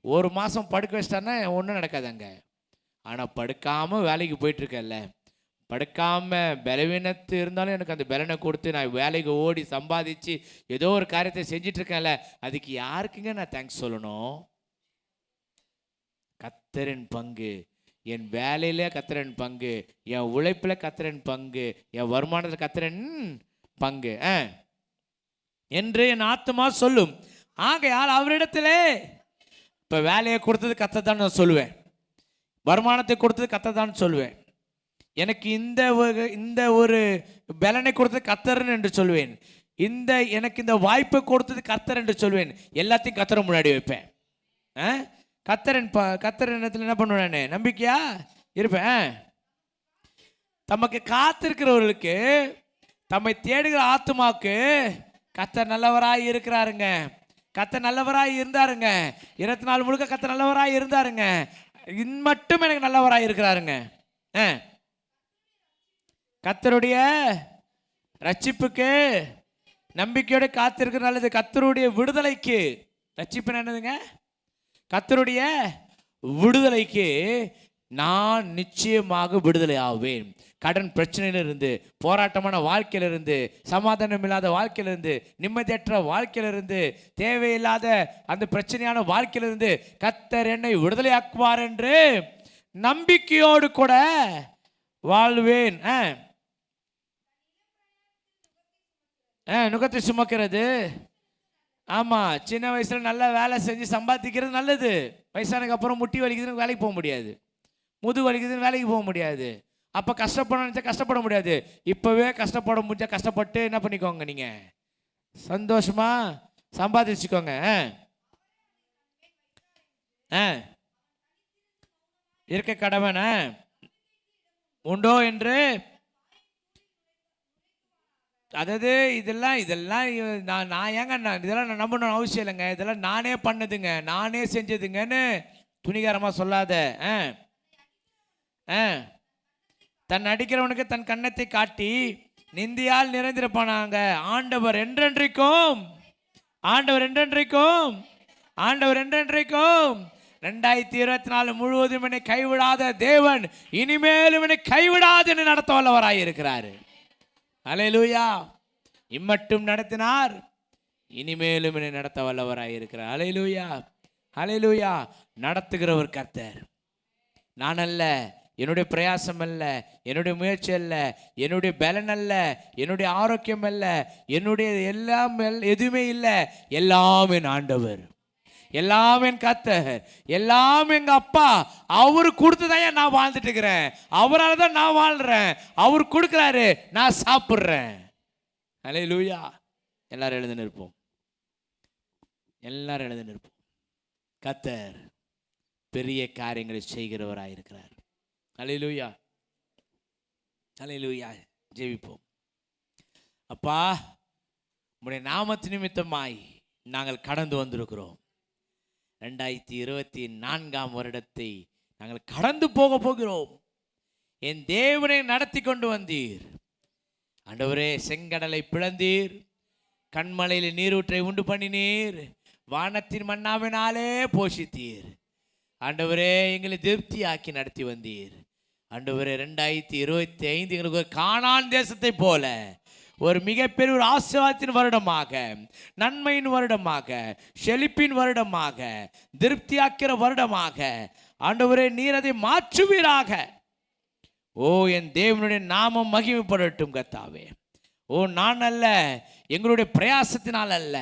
ஒரு மாதம் படுக்க வச்சிட்டான்னா ஒன்றும் நடக்காது அங்கே. ஆனால் படுக்காமல் வேலைக்கு போயிட்டுருக்கேன்ல, படுக்காமல் பலவீனத்து இருந்தாலும் எனக்கு அந்த பலனை கொடுத்து நான் வேலைக்கு ஓடி சம்பாதிச்சு ஏதோ ஒரு காரியத்தை செஞ்சிட்ருக்கேன்ல, அதுக்கு யாருக்குங்க நான் தேங்க்ஸ் சொல்லணும்? கர்த்தரின் பங்கு. என் வேலையில் கர்த்தரின் பங்கு, என் உழைப்பில் கர்த்தரின் பங்கு, என் வருமானத்தில் கர்த்தரின் பங்கு என்று என் ஆத்துமா சொல்லும். ஆகையால் அவரிடத்திலே இப்போ வேலையை கொடுத்தது கர்த்தர் தான் நான் சொல்லுவேன், வருமானத்தை கொடுத்தது கர்த்தர் தான் சொல்லுவேன், எனக்கு இந்த ஒரு பலனை கொடுத்தது கர்த்தர் என்று சொல்வேன், எனக்கு இந்த வாய்ப்பை கொடுத்தது கர்த்தர் என்று சொல்வேன். எல்லாத்தையும் கர்த்தர் முன்னாடி வைப்பேன். கர்த்தர் இடத்துல என்ன பண்ணுவேன்? நம்பிக்கையா இருப்பேன். தமக்கு காத்திருக்கிறவர்களுக்கு, தம்மை தேடுகிற ஆத்துமாக்கு கர்த்தர் நல்லவராய் இருக்கிறாருங்க. கர்த்தர் நல்லவராய் இருந்தாருங்க. 24 முழுக்க கர்த்தர் நல்லவராய் இருந்தாருங்க. மட்டும் எனக்கு நல்லவராய் இருக்கிறாருங்க. கர்த்தருடைய ரட்சிப்புக்கு நம்பிக்கையோட காத்திருக்கிற நல்லது. கர்த்தருடைய விடுதலைக்கு, ரட்சிப்பு என்னதுங்க? கர்த்தருடைய விடுதலைக்கு நான் நிச்சயமாக விடுதலை ஆவேன். கடன் பிரச்சனையிலிருந்து, போராட்டமான வாழ்க்கையிலிருந்து, சமாதானம் இல்லாத வாழ்க்கையிலிருந்து, நிம்மதியற்ற வாழ்க்கையிலிருந்து, தேவையில்லாத அந்த பிரச்சனையான வாழ்க்கையிலிருந்து கர்த்தர் என்னை விடுதலை ஆக்குவார் என்று நம்பிக்கையோடு கூட வாழ்வேன். நுகத்தை சுமக்கிறது, ஆமாம், சின்ன வயசில் நல்லா வேலை செஞ்சு சம்பாதிக்கிறது நல்லது. வயசானதுக்கு அப்புறம் முட்டி வலிக்குதுன்னு வேலைக்கு போக முடியாது, முது வலிக்குதுன்னு வேலைக்கு போக முடியாது. அப்போ கஷ்டப்படணும்னு கஷ்டப்பட முடியாது. இப்போவே கஷ்டப்பட முடிஞ்சால் கஷ்டப்பட்டு என்ன பண்ணிக்கோங்க, நீங்கள் சந்தோஷமாக சம்பாதிச்சுக்கோங்க. இருக்க கடவன உண்டோ என்று, அதாவது இதெல்லாம் நான் ஏங்க இதெல்லாம் நான் நம்பணும்னு அவசியம் இல்லைங்க. இதெல்லாம் நானே பண்ணதுங்க, நானே செஞ்சதுங்கன்னு துணிகரமாக சொல்லாத. தன் அடிக்கிறவனுக்கு தன் கன்னத்தை காட்டி நிந்தியால் நிறைந்திருப்பானாங்க. ஆண்டவர் என்றென்றைக்கும், ஆண்டவர் என்றென்றைக்கும், ஆண்டவர் என்றென்றைக்கும் 2024 முழுவதும் என்னை கைவிடாத தேவன் இனிமேலும் என்னை கைவிடாது என்று நடத்த வல்லவராய் இருக்கிறார். அல்லேலூயா. இம்மட்டும் நடத்தினார், இனிமேலும் என்னை நடத்த வல்லவராய் இருக்கிறார். அல்லேலூயா, அல்லேலூயா. நடத்துகிறவர் கர்த்தர், நான் அல்ல, என்னுடைய பிரயாசம் அல்ல, என்னுடைய முயற்சி அல்ல, என்னுடைய பலன் அல்ல, என்னுடைய ஆரோக்கியம் அல்ல, என்னுடைய எல்லாம் எதுவுமே இல்லை. எல்லாம் என் ஆண்டவர், எல்லாம் என் கர்த்தர், எல்லாம் எங்க அப்பா. அவரு கொடுத்ததான் நான் வாழ்ந்துட்டு இருக்கிறேன், அவரால் தான் நான் வாழ்றேன். அவர் கொடுக்குறாரு, நான் சாப்பிட்றேன். அல்லேலூயா. எல்லாரும் எழுந்து நிற்போம், எல்லாரும் எழுந்து நிற்போம். கர்த்தர் பெரிய காரியங்களை செய்கிறவராயிருக்கிறார். அல்லேலூயா, அல்லேலூயா. ஜெபிப்போம். அப்பா, உம்முடைய நாமத்து நிமித்தமாய் நாங்கள் கடந்து வந்திருக்கிறோம். 2024 வருடத்தை நாங்கள் கடந்து போக போகிறோம். என் தேவனை நடத்தி கொண்டு வந்தீர் ஆண்டவரே. செங்கடலை பிளந்தீர், கண்மலையில் நீரூற்றை உண்டு பண்ணினீர், வானத்தின் மன்னாவினாலே போஷித்தீர் ஆண்டவரே. எங்களை திருப்தி ஆக்கி நடத்தி வந்தீர் ஆண்டவரே. 2025 எங்களுக்கு ஒரு கானான் தேசத்தை போல ஒரு மிகப்பெரிய ஒரு ஆசீர்வாதத்தின் வருடமாக, நன்மையின் வருடமாக, செழிப்பின் வருடமாக, திருப்தியாக்கிற வருடமாக ஆண்டவரே நீர் அதை மாற்றுவீராக. ஓ, என் தேவனுடைய நாமம் மகிமைப்படட்டும் கர்த்தாவே. ஓ, நான் அல்ல, எங்களுடைய பிரயாசத்தினால் அல்ல,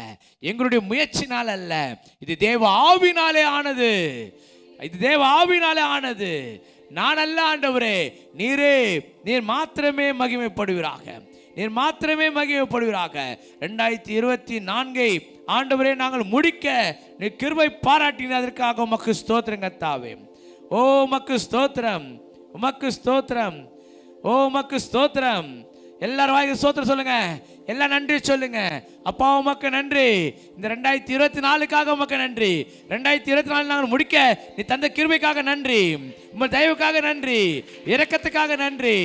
எங்களுடைய முயற்சினால் அல்ல, இது தேவ ஆவினாலே ஆனது, இது தேவ ஆவினாலே ஆனது. நான் அல்ல ஆண்டவரே, நீர் மாத்திரமே மகிமைப்படுவீராக. நீர் மாத்திரமே மகிமைப்படுவீராக. 2024 ஆண்டவரே நாங்கள் முடிக்க நீர் கிருபை பாராட்டினதற்காக உமக்கு ஸ்தோத்திரம் கர்த்தாவே. ஓ உமக்கு ஸ்தோத்திரம், உமக்கு ஸ்தோத்திரம், ஓ உமக்கு ஸ்தோத்திரம். எல்லாரும் வாய்க்கு ஸ்தோத்திரம் சொல்லுங்க, எல்லாம் நன்றி சொல்லுங்க. அப்பா உமக்கு நன்றி. இந்த 2024க்காக உமக்கு நன்றி. 2024 நாங்கள் முடிக்க நீ தந்த கிருபைக்காக நன்றி, உங்கள் தயவுக்காக நன்றி, இரக்கத்துக்காக நன்றி.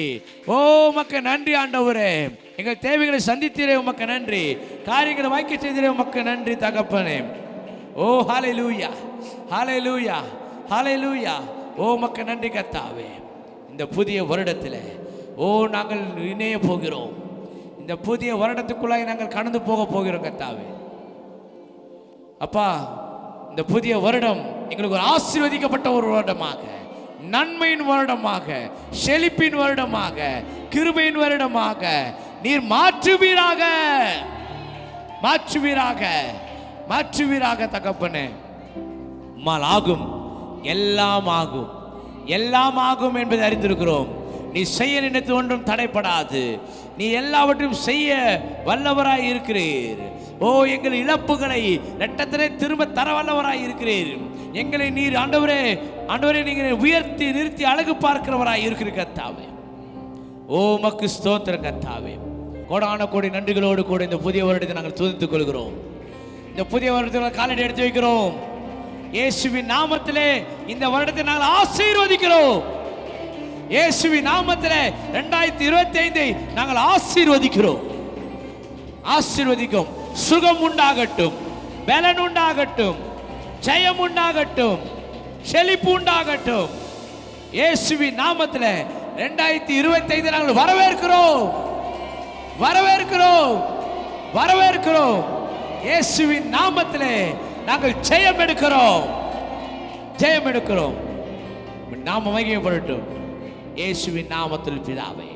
ஓ உமக்கு நன்றி ஆண்டவரே. எங்கள் தேவைகளை சந்தித்தீரே உமக்கு நன்றி. காரியங்களை வாய்க்க செய்தீரே உமக்கு நன்றி தகப்பனே. ஓ ஹல்லேலூயா, ஹல்லேலூயா, ஹல்லேலூயா. ஓ உமக்கு நன்றி கர்த்தாவே. இந்த புதிய வருடத்தில் ஓ நாங்கள் இணைய போகிறோம். இந்த புதிய வருடத்துக்குள்ளாய் நாங்கள் கடந்து போக போகிறோம் கர்த்தாவே. அப்பா இந்த புதிய வருடம் எங்களுக்கு ஒரு ஆசீர்வதிக்கப்பட்ட ஒரு வருடமாக, நன்மையின் வருடமாக, செழிப்பின் வருடமாக, கிருபையின் வருடமாக நீர் மாற்றுவீராக, மாற்றுவீராக, மாற்றுவீராக தகப்பனே. உம்மால் ஆகும், எல்லாம் ஆகும், எல்லாம் ஆகும் என்பதை அறிந்திருக்கிறோம். நீ செய்ய நினைத்து ஒன்றும் தடைப்படாது. நீ எல்லாவற்றையும் செய்ய வல்லவராய் இருக்கிறீர். ஓ எங்கள் இழப்புகளை இரட்டத்திலே திரும்ப தர வல்லவராய் இருக்கிறீர். எங்களை நீர் ஆண்டவரே, ஆண்டவரே நீங்கள் உயர்த்தி நிறுத்தி அழகு பார்க்கிறவராய் இருக்கிற கர்த்தாவே. ஓ உமக்கு ஸ்தோத்திரம் கர்த்தாவே. கோடான கோடி நன்றிகளோடு கூட இந்த புதிய வருடத்தை நாங்கள் துதித்துக் கொள்கிறோம். இந்த புதிய வருடத்தில் காலடி எடுத்து வைக்கிறோம். இயேசுவின் நாமத்திலே இந்த வருடத்தை நாங்கள் ஆசீர்வதிக்கிறோம். இயேசுவின் நாமத்திலே 2025 நாங்கள் ஆசீர்வதிக்கிறோம், ஆசீர்வதிக்கும். சுகம் உண்டாகட்டும், பலன் உண்டாகட்டும், ஜெயம் உண்டாகட்டும், செழிப்பு உண்டாகட்டும். இயேசுவின் நாமத்திலே 2025 நாங்கள் வரவேற்கிறோம், வரவேற்கிறோம், வரவேற்கிறோம். இயேசுவின் நாமத்திலே நாங்கள் ஜெயம் எடுக்கிறோம், ஜெயம் எடுக்கிறோம். நாம மகிமைப்படட்டும் இயேசுவின் நாமத்தில் பிதாவே,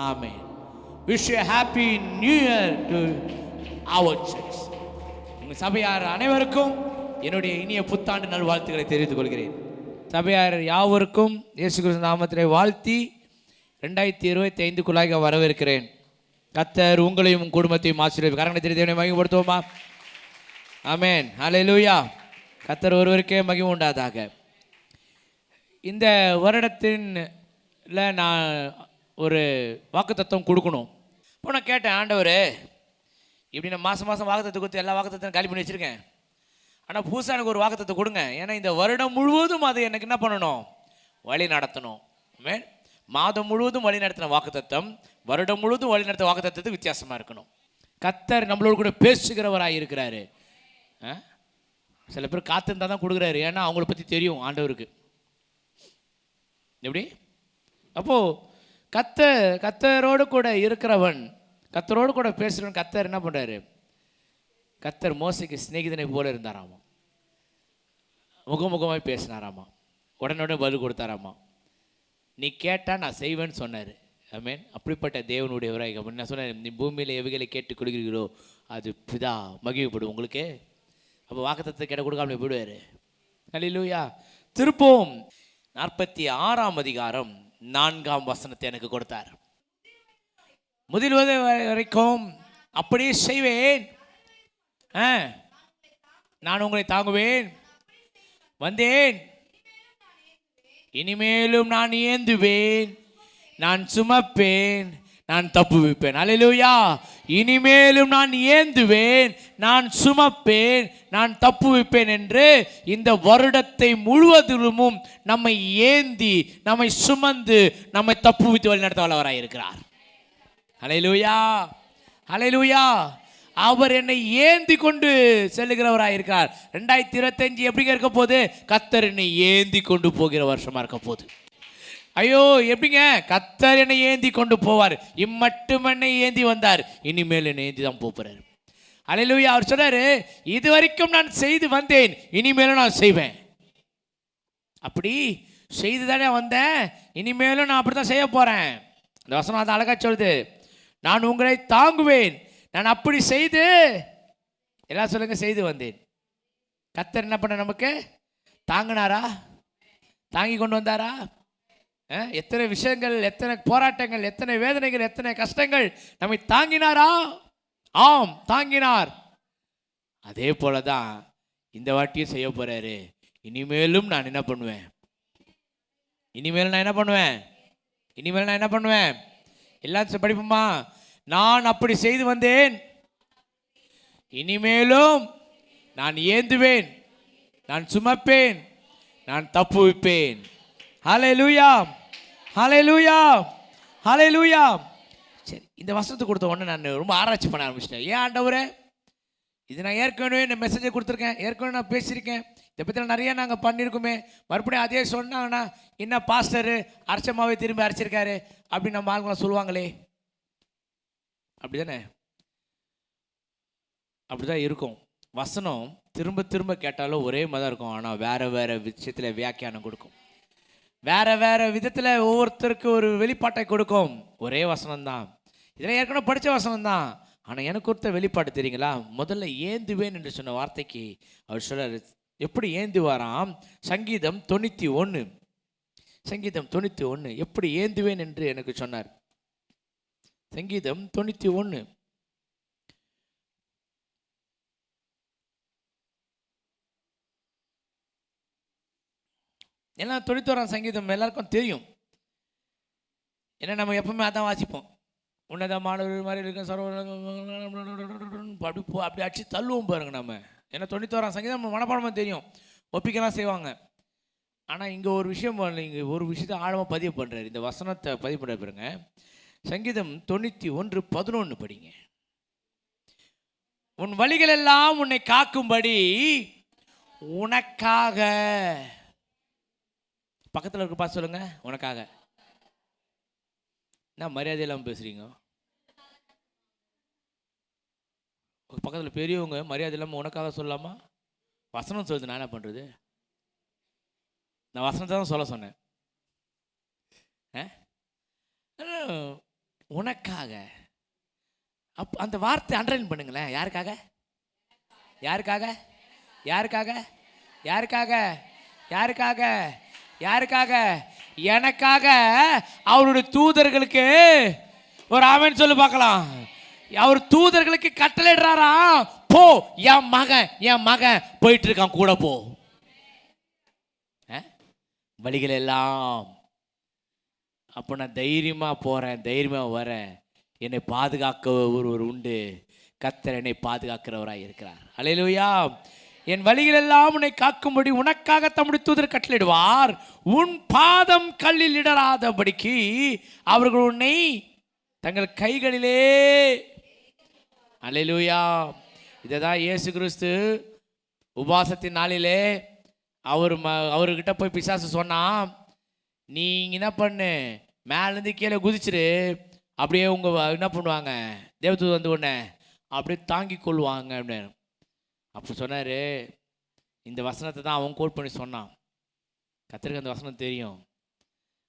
ஆமென். Wish you a happy new year to our church. உங்கள் சபையார் அனைவருக்கும் என்னுடைய இனிய புத்தாண்டு நல்வாழ்த்துக்களை தெரிவித்துக் கொள்கிறேன். சபையார் யாவருக்கும் இயேசு கிறிஸ்து நாமத்திலே வாழ்த்தி 2025க்குள்ளாக வரவேற்கிறேன். கர்த்தர் உங்களையும் குடும்பத்தையும் ஆசீர்வதிப்பார். கரங்களை தட்டி தேவனை மகிமைப்படுத்துவோமா? ஆமென், ஹல்லேலூயா. கர்த்தர் ஒருவருக்கே மகிமை உண்டாதாக. இந்த வருடத்தின்ல நான் ஒரு வாக்குத்தத்தம் கொடுக்கணும். இப்போ நான் கேட்டேன், ஆண்டவர் இப்படி நான் மாதம் மாதம் வாக்குத்தத்தை கொடுத்து எல்லா வாக்குத்தத்தையும் காலி பண்ணி வச்சுருக்கேன். ஆனால் புதுசாக எனக்கு ஒரு வாக்குத்தத்தை கொடுங்க. ஏன்னா இந்த வருடம் முழுவதும் அது எனக்கு என்ன பண்ணணும்? வழி நடத்தணும். ஆமென். மாதம் முழுவதும் வழி நடத்தின வாக்குத்தத்தம் வருடம் முழுவதும் வழி நடத்த வாக்குத்தத்துக்கு வித்தியாசமாக இருக்கணும். கர்த்தர் நம்மளோட கூட பேசுகிறவராக இருக்கிறாரு. சில பேர் காத்திருந்தால் தான் கொடுக்குறாரு. ஏன்னா அவங்கள பற்றி தெரியும் ஆண்டவருக்கு. எப்படி? அப்போது கர்த்தரோடு கூட இருக்கிறவன், கர்த்தரோடு கூட பேசுகிறவன் கர்த்தர் என்ன பண்ணுறாரு? கர்த்தர் மோசைக்கு சிநேகிதனை போல இருந்தாராமா, முகமுகமாக பேசினாராமா, உடனே பதில் கொடுத்தாராமா. நீ கேட்டால் நான் செய்வேன்னு சொன்னார். ஆமென். அப்படிப்பட்ட தேவனுடையவராக நான் சொன்னேன், நீ பூமியில் எவைகளை கேட்டு கொடுக்கிறீர்களோ அது பிதா மகிழ்ப்படும் உங்களுக்கு. அப்போ வாக்குத்தத்தத்தை கேட்ட கொடுக்காமலே போயிடுவார். ஹல்லேலூயா. திருப்பவும் 46ஆம் அதிகாரம் 4ஆம் வசனத்தை எனக்கு கொடுத்தார். முதல் வரைக்கும் அப்படியே செய்வேன், நான் உங்களை தாங்குவேன், வந்தேன், இனிமேலும் நான் ஏந்துவேன், நான் சுமப்பேன், நான் தப்புவிப்பேன். அல்லேலூயா. இனிமேலும் நான் ஏந்துவேன், நான் சுமப்பேன், நான் தப்புவிப்பேன் என்று இந்த வருடத்தை முழுவதிலும் நம்மை ஏந்தி, நம்மை சுமந்து, நம்மை தப்புவித்து வழிநடத்த வல்லவராய் இருக்கிறார். அல்லேலூயா, அல்லேலூயா. அவர் என்னை ஏந்தி கொண்டு செல்லுகிறவராக இருக்கிறார். 2025 எப்படிங்க இருக்க போது? கர்த்தர் என்னை ஏந்தி கொண்டு போகிற வருஷமா இருக்க போது. ஐயோ எப்படிங்க? கர்த்தர் என்னை ஏந்தி கொண்டு போவார். இம்மட்டும் என்னை ஏந்தி வந்தார், இனிமேல் என்னை ஏந்தி தான் போகிறார். அல்லேலூயா. அவர் சொன்னாரு, இதுவரைக்கும் நான் செய்து வந்தேன், இனிமேலும் நான் செய்வேன். அப்படி செய்து தானே வந்தேன், இனிமேலும் நான் அப்படி தான் செய்ய போறேன். இந்த வசனம் அது அழகா சொல்லுது, நான் உங்களை தாங்குவேன், நான் அப்படி செய்து, எல்லாம் சொல்லுங்க, செய்து வந்தேன். கர்த்தர் என்ன பண்ண? நமக்கு தாங்கினாரா? தாங்கி கொண்டு வந்தாரா? எத்தனை விஷயங்கள், எத்தனை போராட்டங்கள், எத்தனை வேதனைகள், எத்தனை கஷ்டங்கள் நம்மை தாங்கினாரா? ஆம், தாங்கினார். அதே போலதான் இந்த வாட்டியும் செய்ய போறாரு. இனிமேலும் நான் என்ன பண்ணுவேன்? இனிமேல் நான் என்ன பண்ணுவேன்? எல்லாம் படிப்போமா? நான் அப்படி செய்து வந்தேன், இனிமேலும் நான் ஏந்துவேன், நான் சுமப்பேன், நான் தப்புவிப்பேன். ஹல்லேலூயா, ஹல்லேலூயா, ஹல்லேலூயா. சரி, இந்த வசனத்தை கொடுத்த உடனே நான் ரொம்ப ஆராய்ச்சி பண்ண ஆரம்பிச்சிட்டேன். ஏன் ஆண்டவரே, இது நான் ஏற்கனவே இந்த மெசேஜை கொடுத்துருக்கேன், ஏற்கனவே நான் பேசியிருக்கேன், இதை பற்றி நிறைய நாங்கள் பண்ணியிருக்கோமே, மறுபடியும் அதே சொன்னாங்கன்னா என்ன பாஸ்டரு அரைச்சமாவே திரும்பி அரைச்சிருக்காரு அப்படின்னு நம்ம ஆளுங்களாம் சொல்லுவாங்களே. அப்படி தானே? அப்படி தான் இருக்கும். வசனம் திரும்ப திரும்ப கேட்டாலும் ஒரே மாதிரி இருக்கும். ஆனால் வேறு வேறு விஷயத்தில் வியாக்கியானம் கொடுக்கும், வேறு வேறு விதத்தில் ஒவ்வொருத்தருக்கு ஒரு வெளிப்பாட்டை கொடுக்கும். ஒரே வசனம்தான், இதெல்லாம் ஏற்கனவே படித்த வசனம் தான். ஆனால் எனக்கு கொடுத்த வெளிப்பாடு தெரியுங்களா? முதல்ல ஏந்துவேன் என்று சொன்ன வார்த்தைக்கு அவர் சொல்றாரு, எப்படி ஏந்துவாராம்? சங்கீதம் 91, சங்கீதம் 91 எப்படி ஏந்துவேன் என்று எனக்கு சொன்னார். சங்கீதம் 91 எல்லாம் 91 சங்கீதம் எல்லாருக்கும் தெரியும். ஏன்னா நம்ம எப்பவுமே அதான் வாசிப்போம். உன்னதமானவர் மாதிரி இருக்கும், சர்வ அப்படி அடிச்சு தள்ளுவோம் பாருங்க நம்ம. ஏன்னா 91 சங்கீதம் நம்ம மனப்பாடமாக தெரியும், ஒப்பிக்கலாம் செய்வாங்க. ஆனால் இங்கே ஒரு விஷயம், இங்கே ஒரு விஷயத்தை ஆழமாக பதிவு பண்ணுறாரு. இந்த வசனத்தை பதிவு பண்ண பாருங்க. சங்கீதம் 91:11 படிங்க. உன் வழிகள் எல்லாம் உன்னை காக்கும்படி உனக்காக. பக்கத்தில் இருக்க பார்த்து சொல்லுங்க, உனக்காக. என்ன மரியாதை இல்லாமல் பேசுறீங்க? பக்கத்தில் பெரியவங்க மரியாதை இல்லாமல் உனக்காக சொல்லலாமா? வசனம் சொல்லுது, நான் என்ன பண்ணுறது? நான் வசனத்தை தான் சொல்ல சொன்னேன். உனக்காக. அந்த வார்த்தை அண்டர்லைன் பண்ணுங்களேன். யாருக்காக? யாருக்காக? யாருக்காக? யாருக்காக? யாருக்காக? யாருக்காக? எனக்காக அவருடைய தூதர்களுக்கு ஒரு ஆமென் சொல்லு பார்க்கலாம். அவர் தூதர்களுக்கு கட்டளையிடுறாரா, போ என் மகன் போயிட்டு இருக்கான், கூட போ. வழிகள் எல்லாம். அப்போ நான் தைரியமா போறேன், தைரியமா வரேன். என்னை பாதுகாக்க ஒருவர் உண்டு, கர்த்தர் என்னை பாதுகாக்கிறவராய் இருக்கிறார். அல்லேலூயா. என் வழிகள் எல்லாம் உன்னை காக்கும்படி உனக்காக தம்முடைய தூதர் கட்டளையிடுவார், உன் பாதம் கல்லில் இடராதபடிக்கு அவர்கள் உன்னை தங்கள் கைகளிலே. அல்லேலூயா. இதை தான் இயேசு கிறிஸ்து உபவாசத்தின் நாளிலே அவர்கிட்ட போய் பிசாசு சொன்னான், நீ என்ன பண்ணு, மேலேருந்து கீழே குதிச்சிரு, அப்படியே என்ன பண்ணுவாங்க, தேவதூதர் வந்து உடனே அப்படியே தாங்கி கொள்வாங்க அப்படின்னு. அப்போ சொன்னார், இந்த வசனத்தை தான் அவன் கோட் பண்ணி சொன்னான். கர்த்தருக்கு அந்த வசனம் தெரியும்,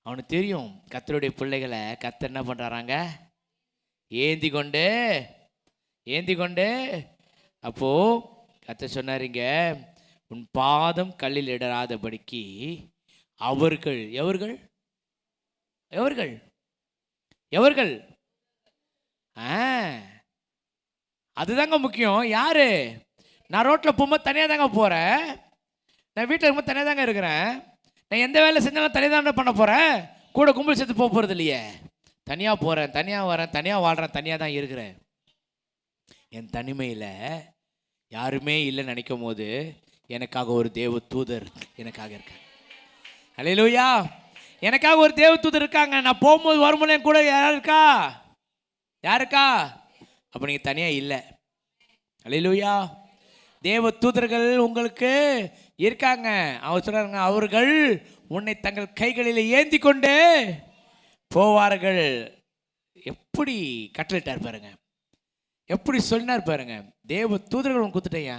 அவனுக்கு தெரியும் கர்த்தருடைய பிள்ளைகளை கர்த்தர் என்ன பண்ணுறாங்க, ஏந்தி கொண்டு. அப்போது கர்த்தர் சொன்னாருங்க, உன் பாதம் கல்லில் இடராதபடிக்கு அவர்கள். எவர்கள்? எவர்கள்? எவர்கள்? அதுதாங்க முக்கியம். யாரு? நான் ரோட்டில் போகும்போது தனியாக தாங்க போகிறேன், நான் வீட்டில் இருக்கும்போது தனியாக தாங்க இருக்கிறேன், நான் எந்த வேலை செஞ்சாலும் தனியாக தானே பண்ண போகிறேன், கூட கும்பல் சேர்த்து போக போகிறது இல்லையே. தனியாக போகிறேன், தனியாக வரேன், தனியாக வாழ்கிறேன், தனியாக தான் இருக்கிறேன். என் தனிமையில் யாருமே இல்லைன்னு நினைக்கும் போது எனக்காக ஒரு தேவ தூதர் எனக்காக இருக்காங்க. அல்லேலூயா. எனக்காக ஒரு தேவ தூதர் இருக்காங்க. நான் போகும்போது வரும்போது என் கூட யாருக்கா? அப்போ நீங்கள் தனியாக இல்லை. அல்லேலூயா. தேவ தூதர்கள் உங்களுக்கு இருக்காங்க. அவர் சொல்றாங்க, அவர்கள் உன்னை தங்கள் கைகளில் ஏந்தி கொண்டு போவார்கள். எப்படி கட்டளையிட்டார் பாருங்க, எப்படி சொன்னார் பாருங்க. தேவ தூதர்கள் உனக்கு கொடுத்துட்டேயா,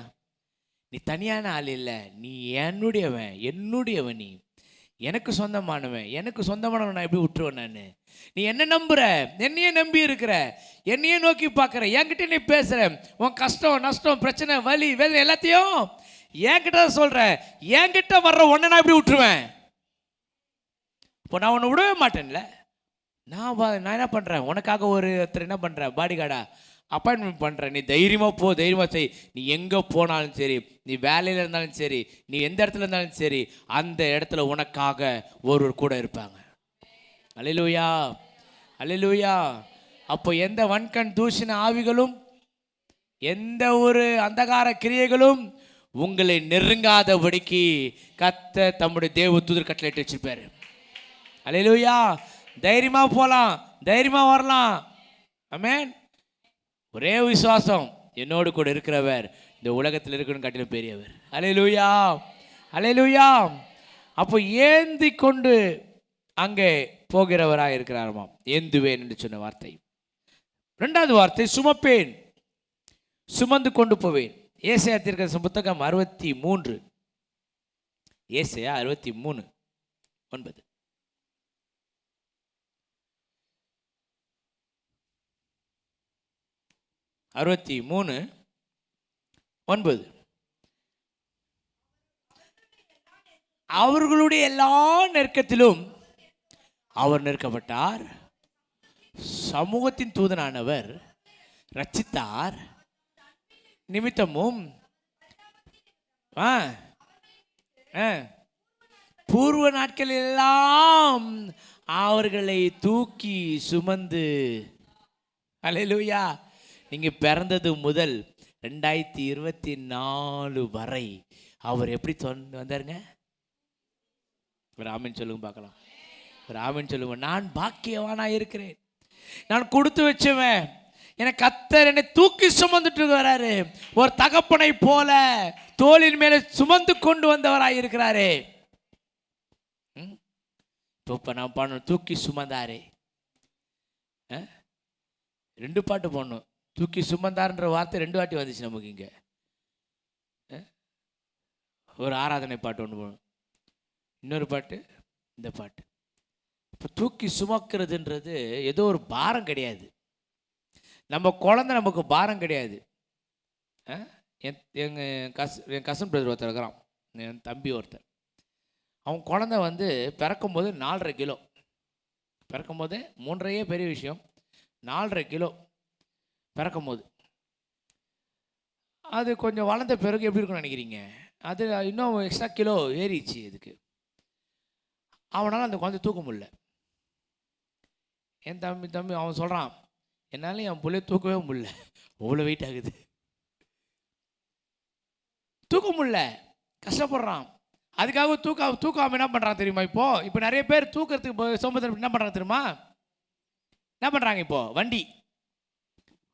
நீ தனியான ஆள் இல்லை, நீ என்னுடையவன், நீ எனக்கு சொந்தமானவன், நான் எப்படி விட்டுருவேன்? நான் நீ என்ன நம்புற, என்னையே நம்பி இருக்கிற, என்னையே நோக்கி பார்க்குற, என்கிட்ட நீ பேசுற, உன் கஷ்டம் நஷ்டம் பிரச்சனை வலி வேதனை எல்லாத்தையும் என்கிட்ட சொல்ற, என்கிட்ட வர்ற உன்னை நான் எப்படி விட்டுருவேன்? இப்போ நான் உன்னை விடவே மாட்டேன்ல. நான் என்ன பண்ணுறேன், உனக்காக ஒருத்தர் என்ன பண்ணுறேன், பாடி கார்டா அப்பாயின்மெண்ட் பண்ணுறேன். நீ தைரியமாக போ, தைரியமாக செய். நீ எங்கே போனாலும் சரி, நீ வேலையில் இருந்தாலும் சரி, நீ எந்த இடத்துல இருந்தாலும் சரி, அந்த இடத்துல உனக்காக ஒருவர் கூட இருப்பாங்க. அல்லேலூயா, அல்லேலூயா. அப்போ எந்த வன்கண் தூஷண ஆவிகளும் எந்த ஒரு அந்தகார கிரியைகளும் உங்களை நெருங்காதபடிக்கு கர்த்தர் தம்முடைய தேவ தூதர் கட்டளையிட்டு வச்சிருப்பாரு. அல்லேலூயா. தைரியமா போகலாம், தைரியமா வரலாம். ஆமென். ஒரே விசுவாசம், என்னோடு கூட இருக்கிறவர் இந்த உலகத்தில் இருக்கணும் காட்டிலும் பெரியவர். அல்லேலூயா, அல்லேலூயா. அப்போ ஏந்தி கொண்டு அங்கே போகிறவராக இருக்கிறாராம். ஏந்துவேன் என்று சொன்ன வார்த்தை. இரண்டாவது வார்த்தை சுமப்பேன், சுமந்து கொண்டு போவேன். ஏசாயா தீர்க்கதரிசன புத்தகம் 63, ஏசாயா 63:9. அவர்களுடைய எல்லா நெருக்கத்திலும் அவர் நெருக்கப்பட்டார். சமூகத்தின் தூதனானவர் ரட்சித்தார். நிமித்தமும் பூர்வ நாட்கள் எல்லாம் அவர்களை தூக்கி சுமந்து. அல்லேலூயா. நீங்க பிறந்தது முதல் 2024 வரை அவர் எப்படி வந்தாருங்க? ஒரு ஆமென் சொல்லுங்க பார்க்கலாம். ஒரு ஆமென் சொல்லுங்க. நான் பாக்கியவானா இருக்கிறேன், நான் கொடுத்து வச்சவன், எனக்கு கர்த்தர் என்னை தூக்கி சுமந்துட்டு வராரு. ஒரு தகப்பனை போல தோளின் மேலே சுமந்து கொண்டு வந்தவராய் இருக்கிறாரே. இப்போ நான் பாடணும், தூக்கி சுமந்தாரே. 2 பாட்டு போடணும். தூக்கி சுமந்தார்ன்ற வார்த்தை 2 வாட்டி வந்துச்சு நமக்கு இங்கே. ஒரு ஆராதனை பாட்டு ஒன்று போடணும், இன்னொரு பாட்டு, இந்த பாட்டு. இப்போ தூக்கி சுமக்கிறதுன்றது ஏதோ ஒரு பாரம் கிடையாது. நம்ம குழந்தை நமக்கு பாரம் கிடையாது. என் கசன் பிரதர் ஒருத்தர் இருக்கிறான், என் தம்பி ஒருத்தர். அவன் குழந்தை பிறக்கும்போது 4.5 கிலோ. பிறக்கும்போது 3.5 பெரிய விஷயம், 4.5 கிலோ பிறக்கும்போது. அது கொஞ்சம் வளர்ந்த பிறகு எப்படி இருக்குன்னு நினைக்கிறீங்க? அது இன்னும் எக்ஸ்ட்ரா கிலோ ஏறிச்சு அதுக்கு. அவனால் அந்த குழந்தை தூக்க முடியல. என் தம்பி அவன் சொல்கிறான், என்னால் என் பிள்ளைய தூக்கவே முடியல, அவ்வளோ வெயிட் ஆகுது, தூக்க முடியல, கஷ்டப்படுறான். அதுக்காக தூக்காமல் என்ன பண்ணுறான் தெரியுமா? இப்போ நிறைய பேர் தூக்கிறதுக்கு சோம்பேறி என்ன பண்ணுறாங்க தெரியுமா? என்ன பண்ணுறாங்க? இப்போ வண்டி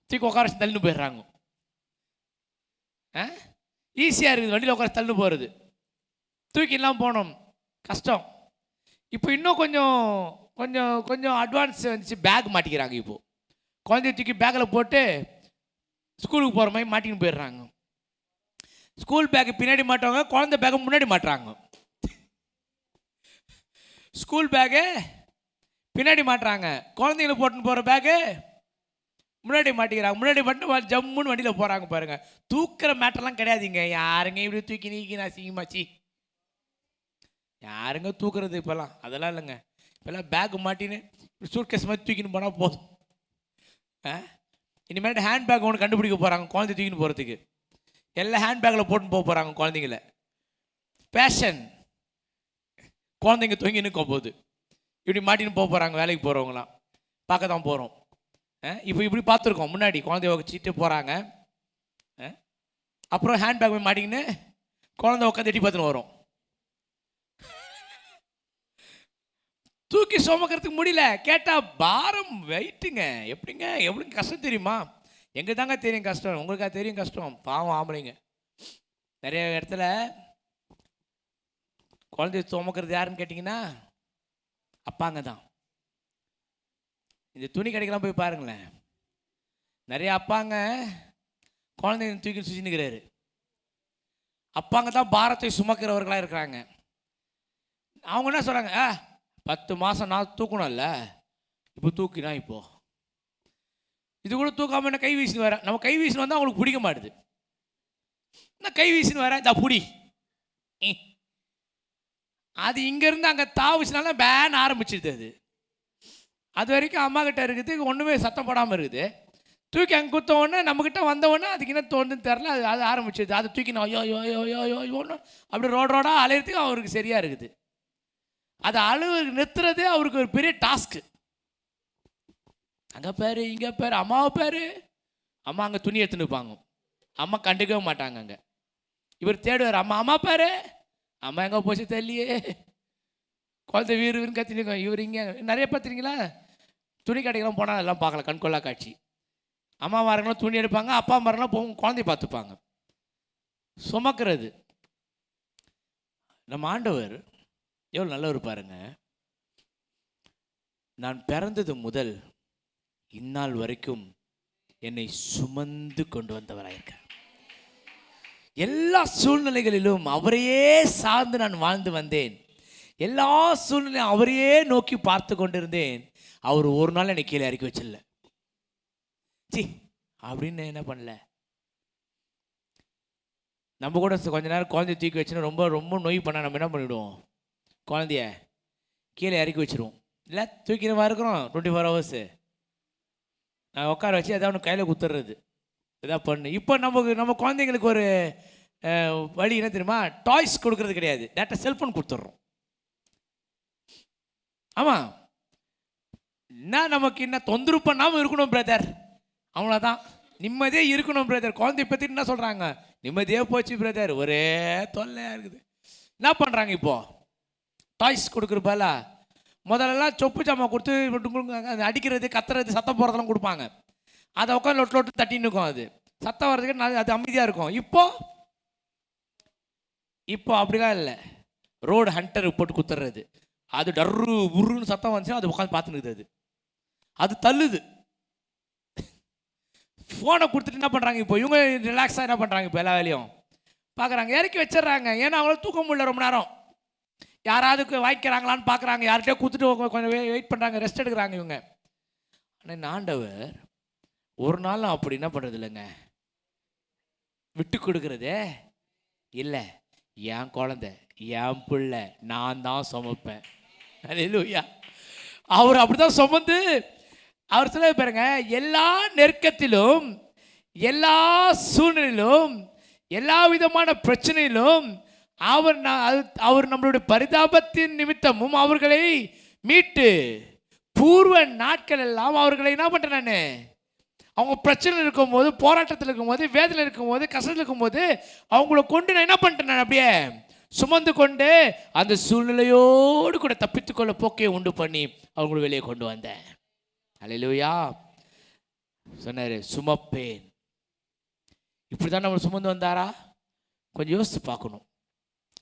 தூக்கி உட்கார வச்சு தள்ளின்னு போயிடுறாங்க. ஈஸியாக இருக்குது வண்டியில் உட்கார தள்ளின்னு போகிறது. தூக்கிலாம் போனோம் கஷ்டம். இப்போ இன்னும் கொஞ்சம் கொஞ்சம் கொஞ்சம் அட்வான்ஸ் வந்துச்சு, பேக் மாட்டிக்கிறாங்க. இப்போது குழந்தைய தூக்கி பேக்கில் போட்டு ஸ்கூலுக்கு போகிற மாதிரி மாட்டின்னு போயிடுறாங்க. ஸ்கூல் பேக்கு பின்னாடி மாட்டுவாங்க, குழந்தை பேக்கை முன்னாடி மாட்டுறாங்க. ஸ்கூல் பேக்கு பின்னாடி மாட்டுறாங்க, குழந்தைங்களை போட்டுன்னு போகிற பேக்கு முன்னாடி மாட்டிக்கிறாங்க. முன்னாடி மட்டும் ஜம்முன்னு வண்டியில் போகிறாங்க பாருங்க. தூக்கிற மேட்டர்லாம் கிடையாதுங்க. யாருங்க இப்படி தூக்கி நீக்கி நான் சீமாச்சி, யாருங்க தூக்குறது இப்போல்லாம்? அதெல்லாம் இல்லைங்க. இப்போல்லாம் பேக்கு மாட்டின்னு சூட் கேஸ் மாதிரி தூக்கின்னு போனால் போதும். இனிமேட்டு ஹேண்ட் பேக் ஒன்று கண்டுபிடிக்க போகிறாங்க குழந்தை தூக்கின்னு போகிறதுக்கு. எல்லாம் ஹேண்ட் பேக்கில் போட்டுன்னு போக போகிறாங்க குழந்தைங்கள. பேஷன், குழந்தைங்க தொங்கின்னு போகுது, இப்படி மாட்டின்னு போக போகிறாங்க. வேலைக்கு போகிறவங்களாம் பார்க்க தான் போகிறோம். இப்போ இப்படி பார்த்துருக்கோம், முன்னாடி குழந்தைய வச்சுட்டு போகிறாங்க. அப்புறம் ஹேண்ட் பேக் போய் மாட்டிக்கின்னு குழந்தை உட்காந்து எட்டி பார்த்துன்னு வரும். தூக்கி சுமக்கிறதுக்கு முடியல. கேட்டால் பாரம் வெயிட்டுங்க. எப்படிங்க கஷ்டம் தெரியுமா? எங்கே தாங்க தெரியும் கஷ்டம், உங்களுக்காக தெரியும் கஷ்டம். பாவம் ஆம்பளைங்க. நிறைய இடத்துல குழந்தைய சுமக்கிறது யாருன்னு கேட்டிங்கன்னா அப்பாங்க தான். இந்த துணி கடைக்கெல்லாம் போய் பாருங்களேன், நிறைய அப்பாங்க குழந்தைய தூக்கி சுற்றினுக்கிறாரு. அப்பாங்க தான் பாரத்தை சுமக்கிறவர்களாக இருக்கிறாங்க. அவங்க என்ன சொல்கிறாங்க, 10 மாதம் நான் தூக்கணும்ல, இப்போ தூக்கினா இப்போ இது கூட தூக்காம என்ன கை வீசின்னு வர. நம்ம கை வீசின்னு வந்தால் அவங்களுக்கு பிடிக்க மாட்டுது. நான் கை வீசின்னு வரேன், இந்த புடி அது இங்கேருந்து அங்கே தாவுச்சுனால பேன் ஆரம்பிச்சிடுது. அது வரைக்கும் அம்மா கிட்ட இருக்குது, ஒன்றுமே சத்தம் போடாமல் இருக்குது. தூக்கி அங்கே குத்த உடனே நம்மக்கிட்ட வந்தவொடனே அதுக்கு என்ன தோணுன்னு தெரில, அது ஆரம்பிச்சிடுது. அதை தூக்கி நான் ஐயோ ஐயோ ஐயோ ஐயோ ஐயோன்னு அப்படி ரோடாக அலையிறதுக்கு அவருக்கு சரியாக இருக்குது. அதை நிறுத்துறதே அவருக்கு ஒரு பெரிய டாஸ்க்கு. அங்கே பேர் இங்கே பேர் அம்மாவை பேர், அம்மா அங்கே துணி எடுத்துன்னு இருப்பாங்க, அம்மா கண்டுக்கவே மாட்டாங்க. அங்கே இவர் தேடுவார், அம்மா அம்மா பேர், அம்மா எங்கே போச்சு தெரியலையே, குழந்தை வீருன்னு கத்தினிருக்கோம். இவர் இங்கே நிறைய பார்த்துருங்களா, துணி கடைக்கெல்லாம் போனால் எல்லாம் பார்க்கலாம், கண்கொள்ளா காட்சி. அம்மா மாரங்களும் துணி எடுப்பாங்க, அப்பா மாரங்களும் போகும் குழந்தைய பார்த்துப்பாங்க. சுமக்கிறது நம்ம ஆண்டவர் எவ்வளோ நல்லவர் பாருங்க. நான் பிறந்தது முதல் இந்நாள் வரைக்கும் என்னை சுமந்து கொண்டு வந்தவராயிருக்க. எல்லா சூழ்நிலைகளிலும் அவரையே சார்ந்து நான் வாழ்ந்து வந்தேன். எல்லா சூழ்நிலையும் அவரையே நோக்கி பார்த்து கொண்டிருந்தேன். அவர் ஒரு நாள் என்னை கீழே இறக்கி வச்சிடல. சி அப்படின்னு என்ன பண்ணல. நம்ம கூட கொஞ்ச நேரம் குழந்தைய தூக்கி வச்சுன்னா ரொம்ப ரொம்ப நோய் பண்ணால் நம்ம என்ன பண்ணிவிடுவோம், குழந்தைய கீழே இறக்கி வச்சுருவோம். இல்லை தூக்கிற மாதிரி இருக்கிறோம் 24 hours. நான் உட்கார வச்சு எதாவது ஒன்று கையில் குத்துறது, எதாவது பண்ணு. இப்போ நம்ம குழந்தைங்களுக்கு ஒரு வழி என்ன தெரியுமா, டாய்ஸ் கொடுக்கறது கிடையாது, டேரக்டாக செல்ஃபோன் கொடுத்துட்றோம். ஆமாம், என்ன நமக்கு என்ன தொந்தரவு பண்ணாமல் இருக்கணும் பிரதர், அவ்வளோதான். நிம்மதியே இருக்கணும் பிரதர். குழந்தைய பற்றி என்ன சொல்கிறாங்க, நிம்மதியே போச்சு பிரதர், ஒரே தொல்லையாக இருக்குது. என்ன பண்ணுறாங்க இப்போது, டாய்ஸ் கொடுக்குறப்பால முதல்லலாம் சொப்பு ஜாமான் கொடுத்து அடிக்கிறது கத்துறது சத்தம் போகிறதெல்லாம் கொடுப்பாங்க. அதை உட்காந்து லொட்டு லொட்டு தட்டின்னு இருக்கும், அது சத்தம் வர்றதுக்கு அது அமைதியாக இருக்கும். இப்போ அப்படிலாம் இல்லை, ரோடு ஹண்டர் போட்டு குத்துறது, அது டர்ரு உருன்னு சத்தம் வந்துச்சுன்னா அது உட்காந்து பார்த்துன்னு அது தள்ளுது. ஃபோனை கொடுத்துட்டு என்ன பண்ணுறாங்க இப்போ இவங்க ரிலாக்ஸாக என்ன பண்ணுறாங்க, இப்போ எல்லா வேலையும் பார்க்குறாங்க, இறக்கி வச்சிடுறாங்க. ஏன்னா அவங்களால தூக்க முடியல ரொம்ப நேரம். யாராவது வாய்க்கிறாங்களான்னு பார்க்குறாங்க, யார்கிட்டயோ கொடுத்துட்டு கொஞ்சம் வெயிட் பண்ணுறாங்க, ரெஸ்ட் எடுக்கிறாங்க இவங்க. ஆனால் ஆண்டவர் ஒரு நாள் அப்படி என்ன பண்ணுறது இல்லைங்க, விட்டு கொடுக்குறதே இல்லை. என் குழந்தை என் பிள்ளை நான் தான் சுமப்பேன். அல்லேலூயா. அவர் அப்படி தான் சுமந்து அவர் சொல்ல பாருங்க, எல்லா நெருக்கத்திலும் எல்லா சூழ்நிலையிலும் எல்லா விதமான பிரச்சனையிலும் அவர் நம்மளுடைய பரிதாபத்தின் நிமித்தமும் அவர்களை மீட்டு பூர்வ நாட்கள் எல்லாம் அவர்களை என்ன பண்ணுறேன், நான் அவங்க பிரச்சனை இருக்கும்போது, போராட்டத்தில் இருக்கும்போது, வேதனை இருக்கும்போது, கஷ்டத்தில் இருக்கும்போது அவங்கள கொண்டு நான் என்ன பண்ணிட்டேன், நான் அப்படியே சுமந்து கொண்டு அந்த சூழ்நிலையோடு கூட தப்பித்துக்கொள்ள போக்கையை உண்டு பண்ணி அவங்கள வெளியே கொண்டு வந்தேன். அல்லேலூயா. சொன்னார் சுமப்பேன். இப்படி தான் நம்ம சுமந்து வந்தாரா, கொஞ்சம் யோசித்து பார்க்கணும்.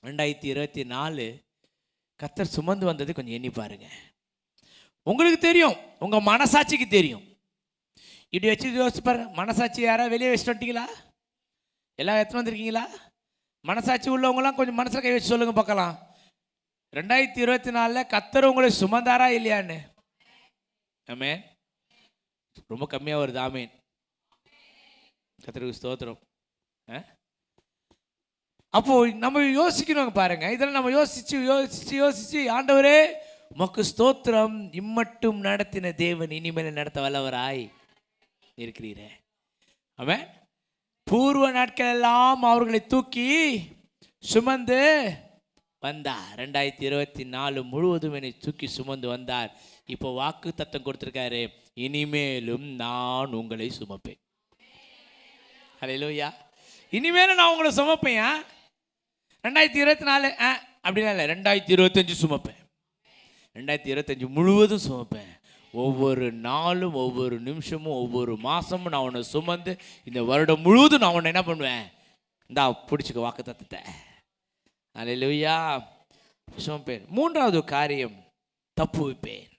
2024 கர்த்தர் சுமந்து வந்தது கொஞ்சம் எண்ணி பாருங்க. உங்களுக்கு தெரியும், உங்கள் மனசாட்சிக்கு தெரியும். இப்படி வச்சு யோசிச்சு பாருங்க. மனசாட்சி யாராவது வெளியே வச்சுட்டு வந்துட்டீங்களா, எல்லாம் எடுத்துன்னு வந்திருக்கீங்களா? மனசாட்சி உள்ளவங்களாம் கொஞ்சம் மனசில் கை வச்சு சொல்லுங்க பார்க்கலாம். 2024 கர்த்தர் உங்களை சுமந்தாரா இல்லையான்னு. ஆமென். ரொம்ப கம்மியாக வருது. ஆமென். கர்த்தருக்கு ஸ்தோத்திரம். அப்போ நம்ம யோசிக்கணும் பாருங்க. இதெல்லாம் நம்ம யோசிச்சு ஆண்டவரே உமக்கு ஸ்தோத்திரம், இம்மட்டும் நடத்தின தேவன் இனிமேல் நடத்த வல்லவராய் இருக்கிறீரே. ஆமென். பூர்வ நாட்கள் எல்லாம் அவர்களை தூக்கி சுமந்து வந்தார். 2024 முழுவதும் என்னை தூக்கி சுமந்து வந்தார். இப்போ வாக்கு தத்தம் கொடுத்துருக்காரு, இனிமேலும் நான் உங்களை சுமப்பேன். அல்லேலூயா. இனிமேலும் நான் உங்களை சுமப்பேன். 2024 அப்படின்னா இல்லை, 2025 சுமப்பேன். 2025 முழுவதும் சுமப்பேன். ஒவ்வொரு நாளும், ஒவ்வொரு நிமிஷமும், ஒவ்வொரு மாதமும் நான் உன்னை சுமந்து இந்த வருடம் முழுவதும் நான் உன்னை என்ன பண்ணுவேன், இந்தா பிடிச்சிக்க வாக்கு தத்தத்தை. அல்லேலூயா. சுமப்பேன். 3வது காரியம், தப்பு வைப்பேன்.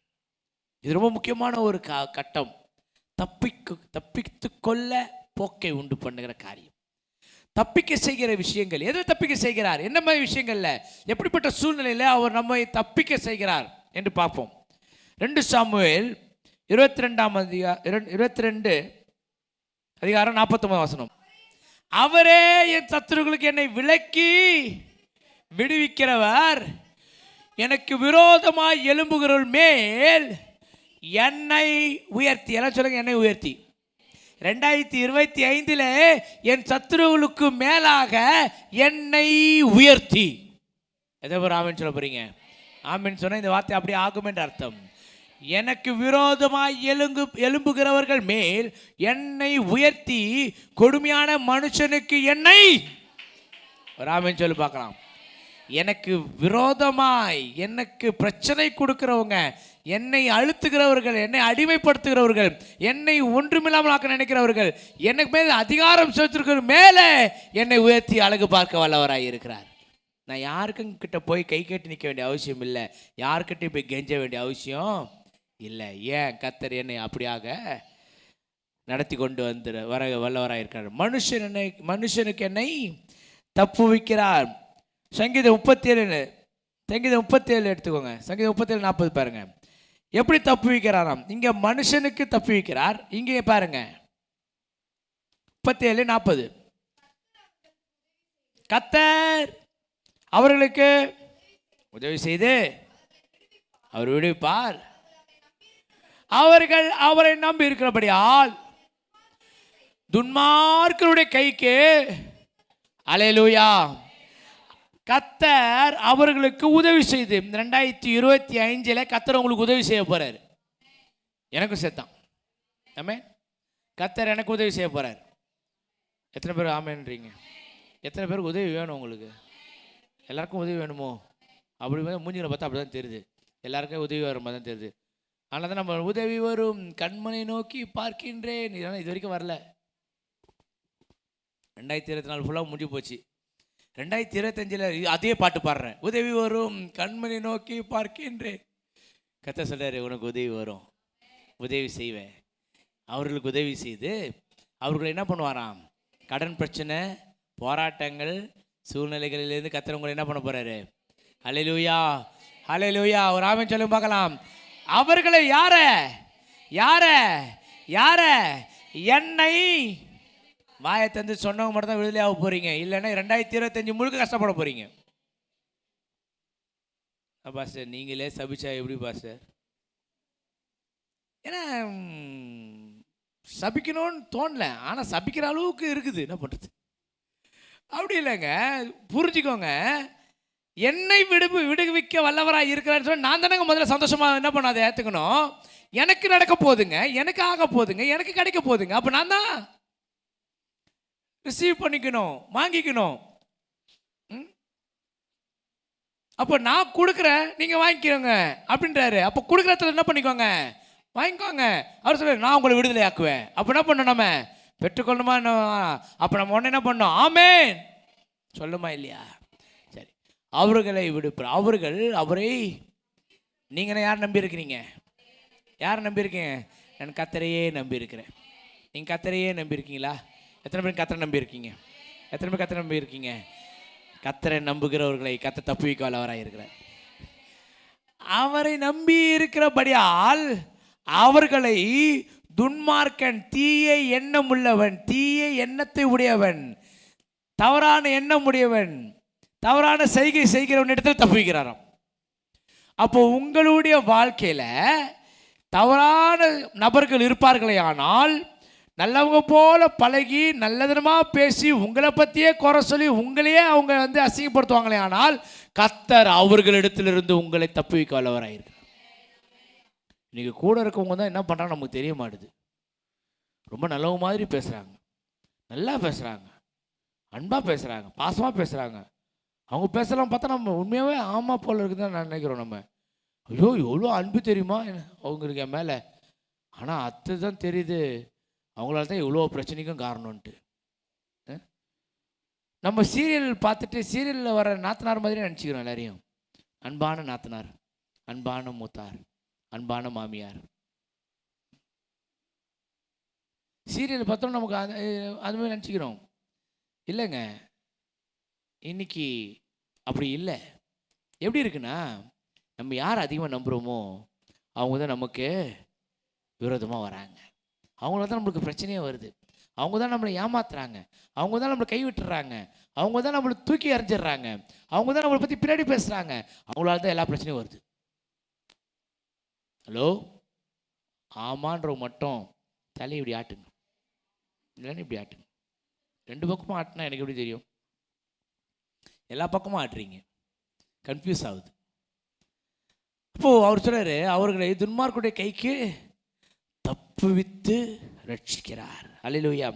இது ரொம்ப முக்கியமான ஒரு கட்டம். தப்பித்து கொள்ள போக்கை உண்டு பண்ணுகிற காரியம். தப்பிக்க செய்கிற விஷயங்கள், எதில் தப்பிக்க செய்கிறார், என்ன மாதிரி விஷயங்கள்ல, எப்படிப்பட்ட சூழ்நிலையில் அவர் நம்மை தப்பிக்க செய்கிறார் என்று பார்ப்போம். 2 சாமுவேல் 22 அதிகாரம் 49 அவரே என் சத்துருக்களுக்கு என்னை விலக்கி விடுவிக்கிறவர், எனக்கு விரோதமாய் எழும்புகிறவர்கள் மேல் என்னை உயர்த்தி, எல்லாம் சொல்லுங்க, என்னை உயர்த்தி. 2025 என் சத்துருவுக்கு மேலாக என்னை உயர்த்தி. எதை பேர் ஆமென் சொல்ல போறீங்க? ஆமென் சொன்ன இந்த வார்த்தை அப்படியே ஆகும் என்ற அர்த்தம். எனக்கு விரோதமாய் எழும்புகிறவர்கள் மேல் என்னை உயர்த்தி கொடுமையான மனுஷனுக்கு என்னை ஒரு ஆமென் சொல்லி பார்க்கலாம். எனக்கு விரோதமாய் எனக்கு பிரச்சனை கொடுக்கிறவங்க, என்னை அழுத்துகிறவர்கள், என்னை அடிமைப்படுத்துகிறவர்கள், என்னை ஒன்றுமில்லாமல் ஆக்க நினைக்கிறவர்கள், எனக்கு மேல் அதிகாரம் செலுத்துகிற மேலே என்னை உயர்த்தி அழகு பார்க்க வல்லவராய் இருக்கிறார். நான் யாருக்கும் கிட்ட போய் கை கட்டி நிற்க வேண்டிய அவசியம் இல்லை, யாருக்கிட்டையும் போய் கெஞ்ச வேண்டிய அவசியம் இல்லை. ஏன்? கர்த்தர் என்னை அப்படியாக நடத்தி கொண்டு வர வல்லவராக இருக்கிறார். மனுஷனுக்கு என்னை தப்புவிக்கிறார். சங்கீதம் 37 எடுத்துக்கோங்க. சங்கீதம் 37:40 பாருங்க. எப்படி தப்புவிக்கிறாராம்? இங்க மனுஷனுக்கு தப்புவிக்கிறார். இங்கே பாருங்க 37:40. கர்த்தர் அவர்களுக்கு உதவி செய்து அவர் விடுவிப்பார். அவர்கள் அவரை நம்பி இருக்கிறபடியால் துன்மார்க்கருடைய கைக்கு அல்லேலூயா கர்த்தர் அவர்களுக்கு உதவி செய்து 2025 கர்த்தர் உங்களுக்கு உதவி செய்ய போறார். எனக்கும் சேர்த்தான். ஆமென். கர்த்தர் எனக்கு உதவி செய்ய போறார். எத்தனை பேர் ஆமென்றீங்க? எத்தனை பேருக்கு உதவி வேணும்? உங்களுக்கு எல்லாருக்கும் உதவி வேணுமோ? அப்படி மூஞ்சிகளை பார்த்தா அப்படி தான் தெரியுது. எல்லாருக்கும் உதவி வர மாதிரி தான் தெரியுது. ஆனால் தான் நம்ம உதவி வரும் கண்மனை நோக்கி பார்க்கின்றேன், இதெல்லாம் இது வரைக்கும் வரல. 2024 ஃபுல்லாக முடிஞ்சு போச்சு. 2025 அதே பாட்டு பாடுறேன். உதவி வரும் கண்மனை நோக்கி பார்க்கின்றேன். கர்த்தர் சொல்றாரு, உனக்கு உதவி வரும், உதவி செய்வேன். அவர்களுக்கு உதவி செய்து அவர்களை என்ன பண்ணுவாராம்? கடன் பிரச்சனை, போராட்டங்கள், சூழ்நிலைகளிலிருந்து கர்த்தர் உங்களை என்ன பண்ண போறாரு? அல்லேலூயா, அல்லேலூயா. ஒரு ஆமென் சொல்லுங்க பார்க்கலாம். அவர்களை யார யார யார என்னை வாயை தந்து சொன்னவங்க மட்டும் தான் விடுதலையாக போறீங்க. இல்லைன்னா 2025 முழுக்க கஷ்டப்பட போறீங்க. பாஸ்டர் நீங்களே சபிச்சா எப்படி பாஸ்டர்? ஏன்னா சபிக்கணும்னு தோணல, ஆனால் சபிக்கிற அளவுக்கு இருக்குது. என்ன பண்ணுறது? அப்படி இல்லைங்க, புரிஞ்சுக்கோங்க. என்னை விடுவிக்க வல்லவராக இருக்கிறான்னு சொல்லி நான் தானேங்க முதல்ல சந்தோஷமாக என்ன பண்ண அதை ஏற்றுக்கணும். எனக்கு நடக்க போகுதுங்க, எனக்கு ஆக போகுதுங்க, எனக்கு கிடைக்க போகுதுங்க. அப்போ நான் தான் ரிசீவ் பண்ணிக்கணும், வாங்கிக்கணும். அப்போ நான் கொடுக்குறேன், நீங்கள் வாங்கிக்கோங்க அப்படின்றாரு. அப்போ கொடுக்குறதுல என்ன பண்ணிக்கோங்க? வாங்கிக்கோங்க. அவர் சொல்ல நான் உங்களை விடுதலை ஆக்குவேன். அப்போ என்ன பண்ணணும்? நம்ம பெற்றுக்கொள்ளணுமா? அப்போ நம்ம உடனே என்ன பண்ணோம்? ஆமென் சொல்லுமா இல்லையா? சரி, அவர்களை விடுப்பார். அவரை நீங்கள் யார் நம்பி இருக்கிறீங்க? யார் நம்பி இருக்கீங்க? நான் கர்த்தரையே நம்பி இருக்கிறேன். நீங்கள் கர்த்தரையே நம்பி இருக்கீங்களா? எத்தனை பேர் கர்த்தரை நம்பி இருக்கீங்க? எத்தனை பேர் கர்த்தரை நம்பி இருக்கீங்க? கர்த்தரை நம்புகிறவர்களை கர்த்தர் தப்புவிக்க வல்லவராக இருக்கிறார். அவரை நம்பி இருக்கிறபடியால் அவர்களை துன்மார்க்கன், தீய எண்ணம் உள்ளவன், தீய எண்ணத்தை உடையவன், தவறான எண்ணம் உடையவன், தவறான செய்கை செய்கிறவன் இடத்துல தப்புவிக்கிறாராம். அப்போ உங்களுடைய வாழ்க்கையில தவறான நபர்கள் இருப்பார்களே, ஆனால் நல்லவங்க போல பழகி நல்லதனமாக பேசி உங்களை பற்றியே குறை சொல்லி உங்களையே அவங்க அசிங்கப்படுத்துவாங்களே, ஆனால் கர்த்தர் அவர்களிடத்திலிருந்து உங்களை தப்புவிக்க வல்லவராயிருக்கிறார். இன்னைக்கு கூட இருக்கவங்க தான் என்ன பண்ணுறாங்க நமக்கு தெரிய மாட்டுது. ரொம்ப நல்லவங்க மாதிரி பேசுகிறாங்க, நல்லா பேசுகிறாங்க, அன்பாக பேசுகிறாங்க, பாசமாக பேசுகிறாங்க. அவங்க பேசலாம் பார்த்தா நம்ம உண்மையாகவே ஆமாம் போல இருக்குன்னு தான் நான் நினைக்கிறோம். நம்ம ஐயோ எவ்வளோ அன்பு தெரியுமா அவங்களுக்கு என் மேலே, ஆனால் அது தான் தெரியுது அவங்களால தான் எவ்வளோ பிரச்சனைக்கும் காரணம்ன்ட்டு. நம்ம சீரியல் பார்த்துட்டு சீரியலில் வர நாத்தனார் மாதிரி நினச்சிக்கிறோம் எல்லாரையும். அன்பான நாத்தனார், அன்பான மூத்தார், அன்பான மாமியார். சீரியல் பார்த்தோம் நமக்கு அது மாதிரி நினச்சிக்கிறோம். இல்லைங்க, இன்னைக்கு அப்படி இல்லை. எப்படி இருக்குன்னா, நம்ம யார் அதிகமாக நம்புகிறோமோ அவங்க தான் நமக்கு விரோதமாக வராங்க. அவங்கள தான் நம்மளுக்கு பிரச்சனையே வருது. அவங்க தான் நம்மளை ஏமாத்துறாங்க, அவங்க தான் நம்மளை கைவிட்டுறாங்க, அவங்க தான் நம்மளை தூக்கி எறிஞ்சிடுறாங்க, அவங்க தான் நம்மளை பற்றி பின்னாடி பேசுகிறாங்க, அவங்களால தான் எல்லா பிரச்சனையும் வருது. ஹலோ, ஆமான்றவங்க மட்டும் தலையை இப்படி ஆட்டுங்க, இல்லைன்னு இப்படி ஆட்டுங்க. 2 பக்கமும் ஆட்டினா எனக்கு எப்படி தெரியும்? எல்லா பக்கமும் ஆட்டுறீங்க, கன்ஃபியூஸ் ஆகுது. அப்போது அவர் சொல்கிறாரு, அவர்களை துன்மார்க்குடைய கைக்கு தப்புவித்து ரட்சிக்கிறார். அல்லேலூயா.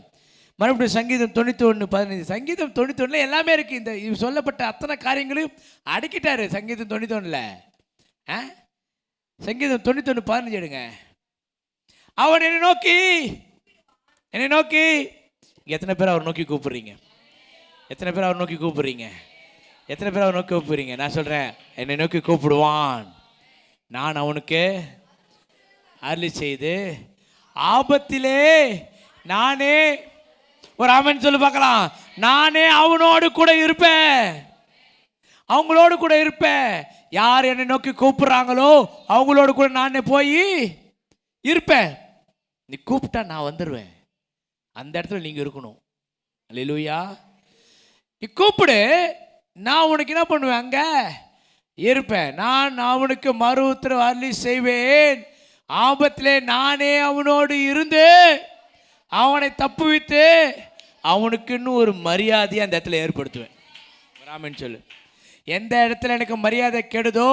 மறுபடியும் சங்கீதம் 91:15. சங்கீதம் 91 எல்லாமே இருக்குது. இந்த சொல்லப்பட்ட அத்தனை காரியங்களையும் அடக்கிட்டாரு சங்கீதம் 91. சங்கீதம் 91:15 எடுங்க. அவன் என்னை நோக்கி எத்தனை பேர் அவர் நோக்கி கூப்பிடுறீங்க? எத்தனை பேர் அவர் நோக்கி கூப்பிடுறீங்க? எத்தனை பேர் அவர் நோக்கி கூப்பிடுறீங்க? நான் சொல்கிறேன், என்னை நோக்கி கூப்பிடுவான், நான் அவனுக்கு அருளி செய்து ஆபத்திலே நானே, ஒரு ஆமென் சொல்லு பார்க்கலாம், நானே அவனோடு கூட இருப்பேன், அவங்களோடு கூட இருப்பேன். யார் என்னை நோக்கி கூப்பிடுறாங்களோ அவங்களோடு கூட நானே போய் இருப்பேன். நீ கூப்பிட்டா நான் வந்துடுவேன், அந்த இடத்துல நீங்கள் இருக்கணும். அல்லேலூயா. நீ கூப்பிடு, நான் உனக்கு என்ன பண்ணுவேன்? அங்கே இருப்பேன். நான் அவனுக்கு மறு உத்தரவு அருளி செய்வேன், ஆபத்திலே நானே அவனோடு இருந்து அவனை தப்புவித்து அவனுக்கு இன்னும் ஒரு மரியாதையை அந்த இடத்துல ஏற்படுத்துவேன். ராமன் சொல்லு. எந்த இடத்துல எனக்கு மரியாதை கெடுதோ,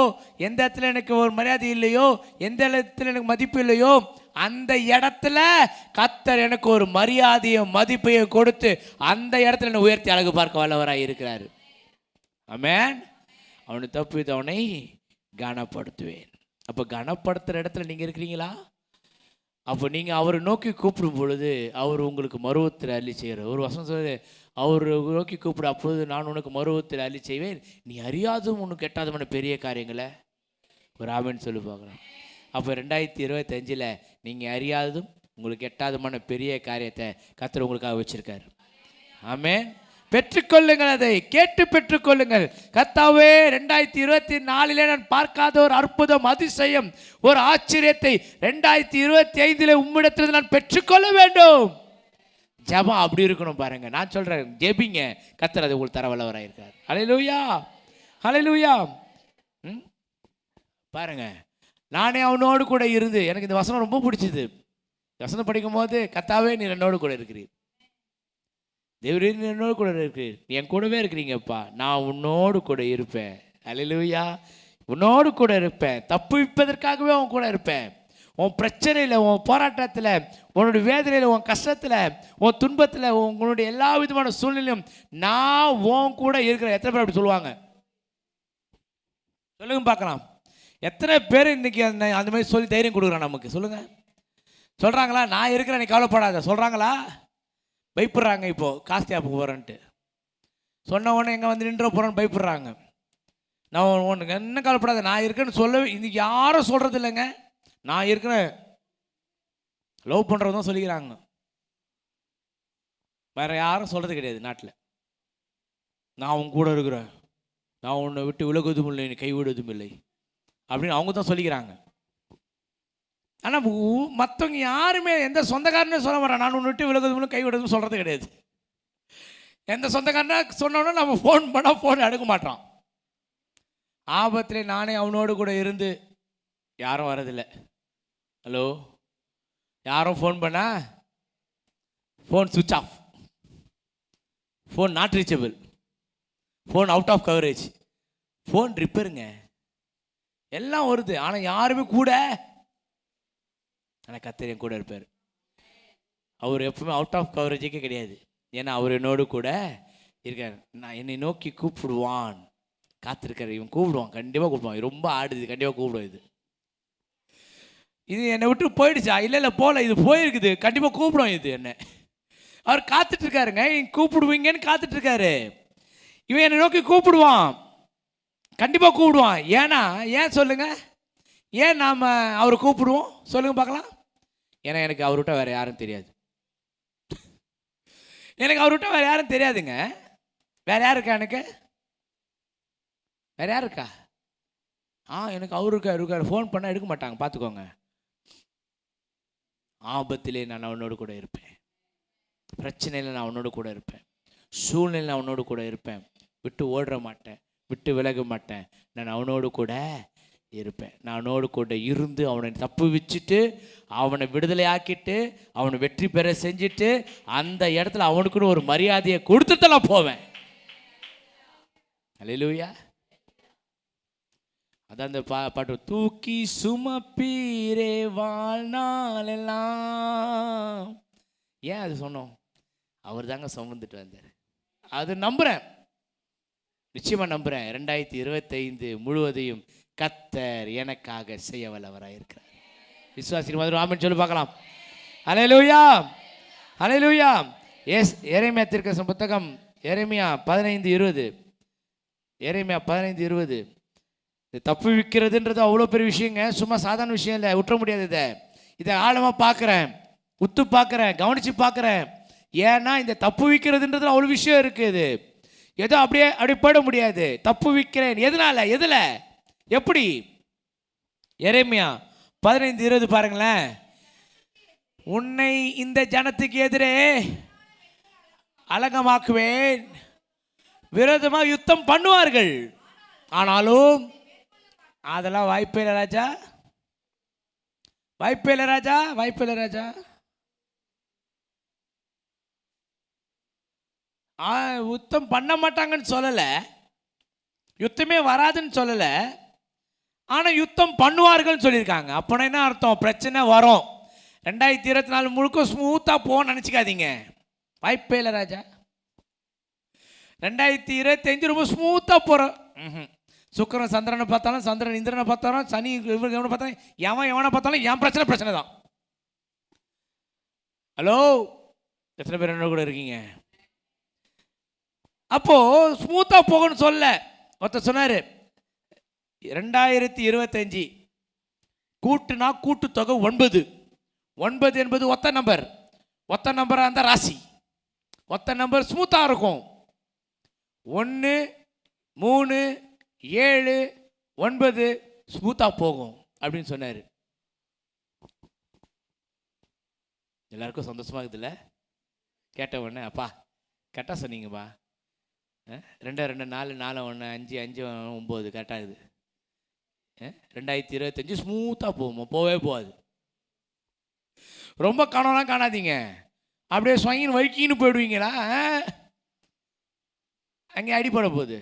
எந்த இடத்துல எனக்கு ஒரு மரியாதை இல்லையோ, எந்த இடத்துல எனக்கு மதிப்பு இல்லையோ, அந்த இடத்துல கர்த்தர் எனக்கு ஒரு மரியாதையும் மதிப்பையும் கொடுத்து அந்த இடத்துல என்னை உயர்த்தி அழகு பார்க்க வல்லவராக இருக்கிறார். ஆமென். அவனை தப்புவித்து அவனை கனப்படுத்துவேன். அப்போ கனப்படுத்துகிற இடத்துல நீங்கள் இருக்கிறீங்களா? அப்போ நீங்கள் அவரை நோக்கி கூப்பிடும் பொழுது அவர் உங்களுக்கு மருவத்தில் அள்ளி செய்கிறார். ஒரு வசனம் சொல்லுது, அவர் நோக்கி கூப்பிட, அப்பொழுது நான் உனக்கு மருவத்தில் அள்ளி செய்வேன், நீ அறியாதும் உனக்கு எட்டாதமான பெரிய காரியங்களை. ஒரு ஆமென் சொல்லி பார்க்கலாம். அப்போ 2025 நீங்கள் அறியாததும் உங்களுக்கு எட்டாதமான பெரிய காரியத்தை கர்த்தர் உங்களுக்காக வச்சுருக்கார். ஆமென். பெற்றுக்கொள்ளுங்கள், அதை கேட்டு பெற்றுக்கொள்ளுங்கள். கர்த்தாவே, 2024 நான் பார்க்காத ஒரு அற்புதம், அதிசயம், ஒரு ஆச்சரியத்தை 2025 உம்மிடத்தில் நான் பெற்றுக்கொள்ள வேண்டும். ஜெபம் அப்படி இருக்கணும் பாருங்க. நான் சொல்றேன், ஜெபிங்க, கர்த்தர் அதை உங்களுக்கு தர வல்லவராக இருக்கார். ஹல்லேலூயா, ஹல்லேலூயா. பாருங்க, நானே அவனோடு கூட இருந்து, எனக்கு இந்த வசனம் ரொம்ப பிடிச்சது. வசனம் படிக்கும் போது, கர்த்தாவே நீ என்னோடு கூட இருக்கிறீர், தேவரே நீ என்னோடு கூட இருக்கிறீர், நீ என் கூடவே இருக்கிறீங்கப்பா, நான் உன்னோடு கூட இருப்பேன். அல்லேலூயா. உன்னோடு கூட இருப்பேன், தப்புவிப்பதற்காகவே உன் கூட இருப்பேன். உன் பிரச்சனையில், உன் போராட்டத்தில், உன்னுடைய வேதனையில், உன் கஷ்டத்தில், உன் துன்பத்தில், உங்களுடைய எல்லா விதமான சூழ்நிலையும் நான் உன் கூட இருக்கிறேன். எத்தனை பேர் அப்படி சொல்லுவாங்க? சொல்லுங்க பார்க்கலாம். எத்தனை பேர் இன்னைக்கு அந்த மாதிரி சொல்லி தைரியம் கொடுக்குறான் நமக்கு? சொல்லுங்க. சொல்கிறாங்களா? நான் இருக்கிறேன், நீ கவலைப்படாத சொல்கிறாங்களா? பயப்படுறாங்க. இப்போது காஸ்ட் ஆப்புக்கு போகிறேன்ட்டு சொன்ன உடனே எங்கே வந்து நின்ற போகிறேன்னு பயப்படுறாங்க. நான் ஒன்று என்ன கவலைப்படாத, நான் இருக்கேன்னு சொல்லவே இன்றைக்கி யாரும் சொல்கிறது இல்லைங்க. நான் இருக்கிறேன், லவ் பண்ணுறது தான் சொல்லிக்கிறாங்க, வேறு யாரும் சொல்கிறது கிடையாது நாட்டில். நான் உன் கூட இருக்கிறேன், நான் உன்னை விட்டு விலகுவதும் இல்லை, நீ கைவிடுவதும் இல்லை அப்படின்னு அவங்க தான் சொல்லிக்கிறாங்க. ஆனால் மற்றவங்க யாருமே, எந்த சொந்தக்காரனே சொல்ல மாட்டான், நான் ஒன்று விட்டு விலகுவதும் கைவிடுவதும் சொல்கிறது கிடையாது. எந்த சொந்தக்காரனா சொன்னோன்னா நம்ம ஃபோன் பண்ணால் ஃபோன் எடுக்க மாட்டான். ஆபத்திலே நானே அவனோடு கூட இருந்து, யாரும் வரதில்லை. ஹலோ, யாரும் ஃபோன் பண்ணா ஃபோன் சுவிட்ச் off, phone not reachable, phone out of coverage, phone ரிப்பேருங்க, எல்லாம் வருது. ஆனால் யாருமே கூட, ஆனால் கர்த்தர் என் கூட இருப்பார். அவர் எப்பவுமே அவுட் ஆஃப் கவரேஜுக்கே கிடையாது. ஏன்னா அவர் என்னோடு கூட இருக்கார். நான் என்னை நோக்கி கூப்பிடுவான், காத்திருக்காரு. இவன் கூப்பிடுவான், கண்டிப்பாக கூப்பிடுவான். ரொம்ப ஆடுது, கண்டிப்பாக கூப்பிடுவோம். இது என்னை விட்டு போயிடுச்சா? இல்லை போகல, இது போயிருக்குது, கண்டிப்பாக கூப்பிடுவோம். இது என்ன, அவர் காத்துட்ருக்காருங்க, கூப்பிடுவீங்கன்னு காத்துட்ருக்காரு. இவன் என்னை நோக்கி கூப்பிடுவான், கண்டிப்பாக கூப்பிடுவான். ஏன்னா ஏன் சொல்லுங்க, ஏன் நாம் அவரை கூப்பிடுவோம் சொல்லுங்க பார்க்கலாம்? ஏன்னா எனக்கு அவர் விட்டால் வேறு யாரும் தெரியாது. எனக்கு அவர் விட்டால் வேறு யாரும் தெரியாதுங்க. வேறு யார் இருக்கா? எனக்கு வேறு யார் இருக்கா? எனக்கு அவர் இருக்கார். ஃபோன் பண்ணால் எடுக்க மாட்டாங்க, பார்த்துக்கோங்க. ஆபத்திலே நான் அவனோடு கூட இருப்பேன், பிரச்சனையில் நான் அவனோடு கூட இருப்பேன், சூழ்நிலை அவனோடு கூட இருப்பேன். விட்டு ஓடுற மாட்டேன், விட்டு விலக மாட்டேன். நான் அவனோடு கூட இருப்பேன். நான் அவனோடு கூட இருந்து அவனை தப்பு வச்சுட்டு அவனை விடுதலை ஆக்கிட்டு அவனை வெற்றி பெற செஞ்சுட்டு அந்த இடத்துல அவனுக்குன்னு ஒரு மரியாதையை கொடுத்துட்டு நான் போவேன். அல்லேலூயா. அதான் அந்த பாட்டு, தூக்கி சுமப்பீரே வாழ்நாள் எல்லாம். ஏன் அது சொன்னோம்? அவர் தாங்க சுமந்துட்டு வந்தார். அது நம்புகிறேன், நிச்சயமாக நம்புகிறேன். 2025 முழுவதையும் கர்த்தர் எனக்காக செய்ய வல்லவராக இருக்கிறார். விசுவாசி மாதிரி ஆமென் சொல்லி பார்க்கலாம். அல்லேலூயா, அல்லேலூயா. எரேமியா தீர்க்கதரிசன புத்தகம் எரேமியா 15:20. எரேமியா 15:20. தப்பு விற்கிறதுன்றது அவ்வளோ பெரிய விஷயங்க, சும்மா சாதாரண விஷயம் இல்லை, விட்டுற முடியாது. இதை ஆழமாக பார்க்குறேன், உத்து பார்க்குறேன், கவனித்து பார்க்குறேன். ஏன்னா இந்த தப்பு விற்கிறதுன்றது அவ்வளோ விஷயம் இருக்குது. ஏதோ அப்படி போயிட முடியாது. தப்பு விற்கிறேன் எதனால, எதில், எப்படி? எரேமியா 15:20 பாருங்களேன். உன்னை இந்த ஜனத்துக்கு எதிரே அலங்கமாக்குவேன், விரோதமாக யுத்தம் பண்ணுவார்கள், ஆனாலும் அதெல்லாம் வாய்ப்பே இல்லை ராஜா, வாய்ப்பே இல்லை ராஜா, வாய்ப்பே இல்லை ராஜா. யுத்தம் பண்ண மாட்டாங்கன்னு சொல்லலை, யுத்தமே வராதுன்னு சொல்லலை, ஆனால் யுத்தம் பண்ணுவார்கள் சொல்லியிருக்காங்க. அப்போனா என்ன அர்த்தம்? பிரச்சனை வரும். 2024 முழுக்க ஸ்மூத்தாக போகணும்னு நினச்சிக்காதீங்க, வாய்ப்பே இல்லை ராஜா. 2025 ரொம்ப ஸ்மூத்தாக போகிறோம். சுக்கிரன் சந்திரனை பார்த்தாலும், சந்திரன் இந்திரனை பார்த்தாலும், சனி இவருக்கு எவனை பார்த்தாலும், எவனை பார்த்தாலும் என் பிரச்சனை தான். ஹலோ, எத்தனை பேர் என்ன கூட இருக்கீங்க? அப்போ ஸ்மூத்தாக போகணும்னு சொல்ல. ஒருத்தர் சொன்னார் 2025 கூட்டுனா கூட்டுத்தொகை 9. 9 என்பது ஒத்த நம்பர், ஒத்த நம்பராக இருந்தால் ராசி, ஒத்த நம்பர் ஸ்மூத்தாக இருக்கும். 1, 3, 7, 9 ஸ்மூத்தாக போகும் அப்படின்னு சொன்னார். எல்லாருக்கும் சந்தோஷமாக இருக்குதுல்ல? கேட்ட உடனே அப்பா கரெக்டாக சொன்னீங்கப்பா, 2 2 4 4 1 5 5 9 கரெக்டாகுது. 2025 ஸ்மூத்தாக போகுமா? போவே போகாது. ரொம்ப கனவுலாம் காணாதீங்க, அப்படியே ஸ்வங்கின்னு வலிக்கின்னு போயிடுவீங்களா? அங்கே அடிப்பட போகுது,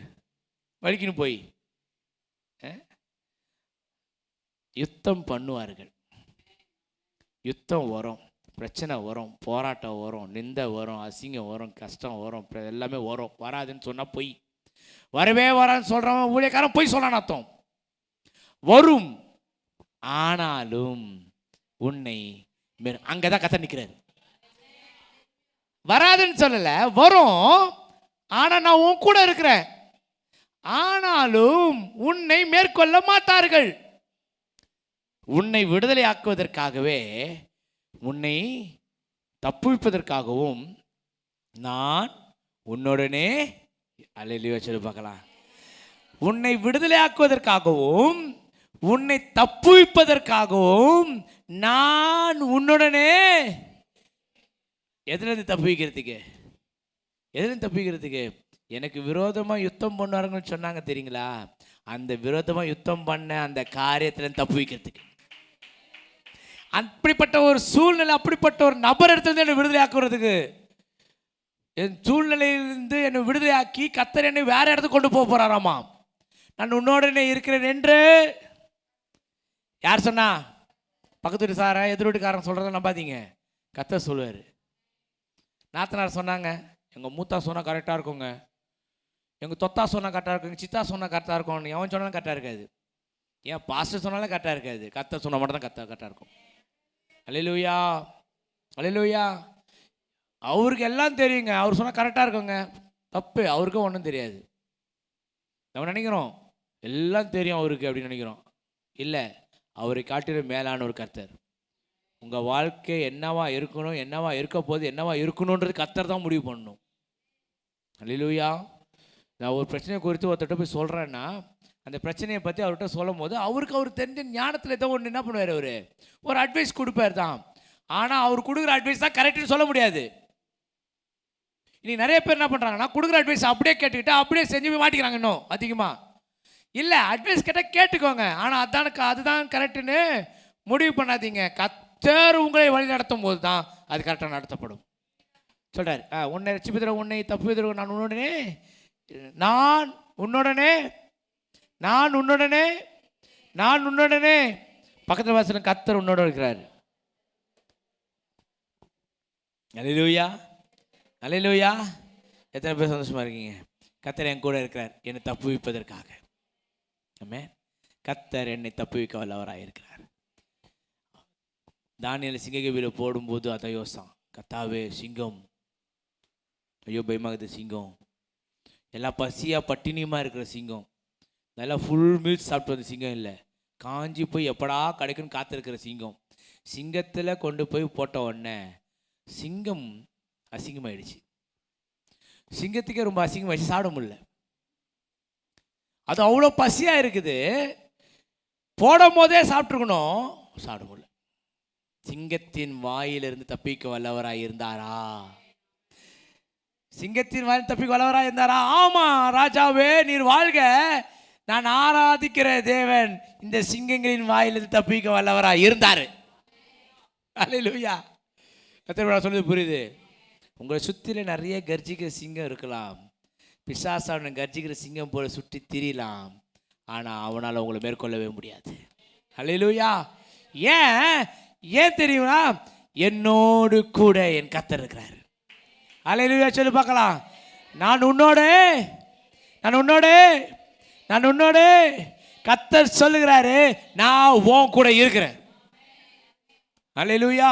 வலிக்கின்னு போய் யுத்தம் பண்ணுவார்கள். யுத்தம் வரும், பிரச்சனை வரும், போராட்டம் வரும், நிந்தை வரும், அசிங்கம் வரும், கஷ்டம் வரும், எல்லாமே வரும். வராதுன்னு சொன்னால் பொய், வரவே வரான்னு சொல்கிறவன் ஊழியக்காரன் பொய் சொல்லணும் அர்த்தம். வரும், ஆனாலும் உன்னை அங்கே தான் கத்த நிற்கிறாரு. வராதுன்னு சொல்லலை, வரும், ஆனால் நான் உன் கூட இருக்கிறேன், ஆனாலும் உன்னை மேற்கொள்ள மாட்டார்கள். உன்னை விடுதலை ஆக்குவதற்காகவே, உன்னை தப்புவிப்பதற்காகவும் நான் உன்னுடனே, அல்லேலூயா சொல்லி பார்க்கலாம், உன்னை விடுதலை ஆக்குவதற்காகவும் உன்னை தப்புவிப்பதற்காகவும் நான் உன்னுடனே. எதுலேருந்து தப்புவிக்கிறதுக்கு? எதுலேருந்து தப்புவிக்கிறதுக்கு? எனக்கு விரோதமாக யுத்தம் பண்ணுவாருங்கன்னு சொன்னாங்க தெரியுங்களா? அந்த விரோதமாக யுத்தம் பண்ண அந்த காரியத்தில் தப்புவிக்கிறதுக்கு. அப்படிப்பட்ட ஒரு சூழ்நிலை, அப்படிப்பட்ட ஒரு நபர் இடத்துல என்னை விடுதலை ஆக்குறதுக்கு, என் சூழ்நிலையிலிருந்து என்னை விடுதலை ஆக்கி கர்த்தர் என்னை வேற இடத்துக்கு கொண்டு போக போறாராமா. நான் உன்னோடனே இருக்கிறேன் என்று யார் சொன்னா? பக்கத்து வீட்டு சார எதிர் வீட்டுக்காரன் சொல்கிறத நம்பாதீங்க, கர்த்தர் சொல்லுவார். நாத்தனார் சொன்னாங்க, எங்கள் மூத்தா சொன்னால் கரெக்டாக இருக்குங்க, எங்கள் தொத்தா சொன்னால் கரெக்டாக இருக்குங்க, சித்தா சொன்னால் கரெக்டாக இருக்கும், எவன் சொன்னாலும் கரெக்டாக இருக்காது, ஏன் பாஸ்டர் சொன்னாலும் கரெக்டாக இருக்காது, கர்த்தர் சொன்னால் மட்டும் தான் கரெக்டாக இருக்கும். அல்லேலூயா, அல்லேலூயா. அவருக்கு எல்லாம் தெரியுங்க, அவர் சொன்னால் கரெக்டாக இருக்குங்க, தப்பு, அவருக்கும் ஒன்றும் தெரியாது. நம்ம நினைக்கிறோம் எல்லாம் தெரியும் அவருக்கு அப்படின்னு நினைக்கிறோம். இல்லை, அவரை காட்டிலும் மேலான ஒரு கர்த்தர். உங்கள் வாழ்க்கை என்னவா இருக்கணும், என்னவா இருக்க போது, என்னவா இருக்கணுன்றது கர்த்தர் தான் முடிவு பண்ணணும். அல்லேலூயா. நான் ஒரு பிரச்சனையை குறித்து ஒருத்தர்கிட்ட போய் சொல்கிறேன்னா, அந்த பிரச்சனையை பற்றி அவர்கிட்ட சொல்லும் போது அவருக்கு அவர் தெரிஞ்ச ஞானத்தில் ஏதோ ஒன்று என்ன பண்ணுவார், அவர் ஒரு அட்வைஸ் கொடுப்பார் தான். ஆனால் அவர் கொடுக்குற அட்வைஸ் தான் கரெக்டுன்னு சொல்ல முடியாது. இன்னைக்கு நிறைய பேர் என்ன பண்ணுறாங்கன்னா கொடுக்குற அட்வைஸ் அப்படியே கேட்டுக்கிட்டு அப்படியே செஞ்சு போய் மாட்டிக்கிறாங்க. இன்னும் அதிகமாக இல்லை, அட்வைஸ் கேட்டால் கேட்டுக்கோங்க, ஆனால் அதுதான் கரெக்டுன்னு முடிவு பண்ணாதீங்க. கர்த்தர் உங்களை வழி நடத்தும் போது தான் அது கரெக்டாக நடத்தப்படும். சொல்கிறார், உன்னை ரட்சிப்பதில் உன்னை தப்புவதில் நான் உன்னுடனே நான் உன்னுடனே நான் உன்னுடனே நான் உன்னுடனே. பக்கத்தில் வாசல் கர்த்தர் உன்னோட இருக்கிறார். அல்லேலூயா, அல்லேலூயா. எத்தனை பேர் சந்தோஷமா இருக்கீங்க? கர்த்தர் என் கூட இருக்கிறார் என்னை தப்புவிப்பதற்காக. ஆமென். கர்த்தர் என்னை தப்புவிக்க வல்லவராக இருக்கிறார். தானியேல் சிங்கக்கவியில் போடும்போது அதை யோசித்தான், கர்த்தாவே சிங்கம், ஐயோ பயமாகுது சிங்கம், எல்லாம் பசியாக பட்டினியுமா இருக்கிற சிங்கம், நல்லா ஃபுல் மீல்ஸ் சாப்பிட்டு வந்த சிங்கம் இல்லை, காஞ்சி போய் எப்படா கிடைக்குன்னு காத்திருக்கிற சிங்கம். சிங்கத்தில் கொண்டு போய் போட்ட உடனே சிங்கம் அசிங்கமாயிடுச்சு. சிங்கத்துக்கே ரொம்ப அசிங்கமாயிடுச்சு, சாப்பிட முடியல. அது அவ்வளோ பசியாக இருக்குது, போடும் போதே சாப்பிட்ருக்கணும், சாப்பிட முடியல. சிங்கத்தின் வாயிலிருந்து தப்பிக்க வல்லவராக இருந்தாரா? சிங்கத்தின் வாயில் தப்பிக்க வல்லவராக இருந்தாரா? ஆமா ராஜாவே நீர் வாழ்க, நான் ஆராதிக்கிற தேவன் இந்த சிங்கங்களின் வாயிலிருந்து தப்பிக்க வல்லவராக இருந்தார். அல்லேலூயா. கர்த்தர் சொல்லுது புரியுது? உங்களை சுற்றில நிறைய கர்ஜிக்கிற சிங்கம் இருக்கலாம், பிசாசான கர்ஜிக்கிற சிங்கம் போல சுற்றி திரியலாம், ஆனால் அவனால் உங்களை மேற்கொள்ளவே முடியாது. அல்லேலூயா. ஏன் தெரியுமா? என்னோடு கூட என் கர்த்தர் இருக்கிறார். அல்லேலூயா சொல்லி பார்க்கலாம். நான் உன்னோடு கர்த்தர் சொல்லுகிறாரு, நான் உன் கூட இருக்கிறேன். அல்லேலூயா.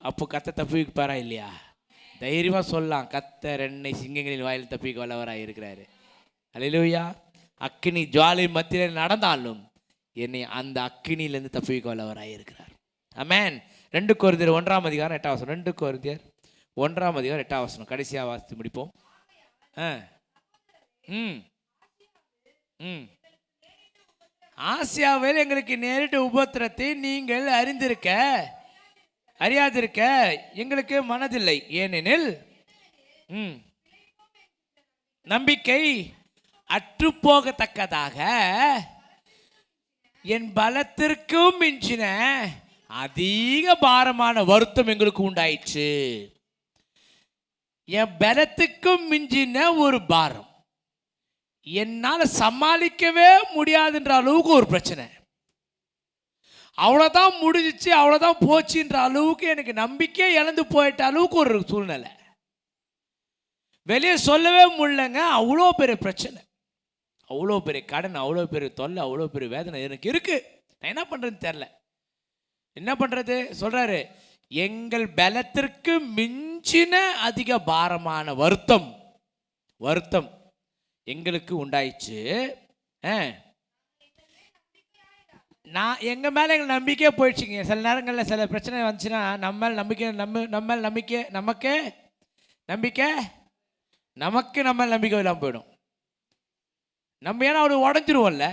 அப்போ கர்த்தர் தப்பிப்பாரா இல்லையா? தைரியமாக சொல்லலாம், கர்த்தர் என்னை சிங்கங்களின் வாயில் தப்பிக்க வல்லவராக இருக்கிறாரு. அல்லேலூயா. அக்கினி ஜுவாலை மத்தியில் நடந்தாலும் என்னை அந்த அக்கினியிலேருந்து தப்பிக்க வல்லவராக இருக்கிறார். ஆமென். 2 கொரிந்தியர் 1ஆம் அதிகாரம் 8ஆம் வசனம். 2 கொரிந்தியர் 1ஆம் அதிகாரம் 8ஆம் வசனம் கடைசியாக வாசித்து முடிப்போம். ஆசியாவில் எங்களுக்கு நேரிட்ட உபத்திரத்தை நீங்கள் அறியாதிருக்க எங்களுக்கு மனதில்லை. ஏனெனில் நம்பிக்கை அற்றுப்போகத்தக்கதாக என் பலத்திற்கும் மிஞ்சின அதிக பாரமான வருத்தம் எங்களுக்கு உண்டாயிற்று. என் பலத்துக்கும் மிஞ்சின ஒரு பாரம், என்னால் சமாளிக்கவே முடியாதுன்ற அளவுக்கு ஒரு பிரச்சனை, அவ்வளோதான் முடிஞ்சிச்சு அவ்வளோதான் போச்சுன்ற அளவுக்கு எனக்கு நம்பிக்கை இழந்து போயிட்ட அளவுக்கு ஒரு சூழ்நிலை, வெளியே சொல்லவே முடியலங்க. அவ்வளோ பெரிய பிரச்சனை, அவ்வளோ பெரிய கடன், அவ்வளோ பெரிய தொல்லை, அவ்வளோ பெரிய வேதனை எனக்கு இருக்கு. நான் என்ன பண்ணுறதுன்னு தெரில. என்ன பண்ணுறது? சொல்கிறாரு, எங்கள் பலத்திற்கு மிஞ்சின அதிக பாரமான வருத்தம் எங்களுக்கு உண்டாயிடுச்சு. நான் எங்கள் மேலே எங்களுக்கு நம்பிக்கையே போயிடுச்சுங்க. சில நேரங்களில் சில பிரச்சனை வந்துச்சுன்னா நம்ம நம்பிக்கை இல்லாமல் போயிடும். நம்ம ஏன்னா அவரு உடஞ்சிருவோம்ல,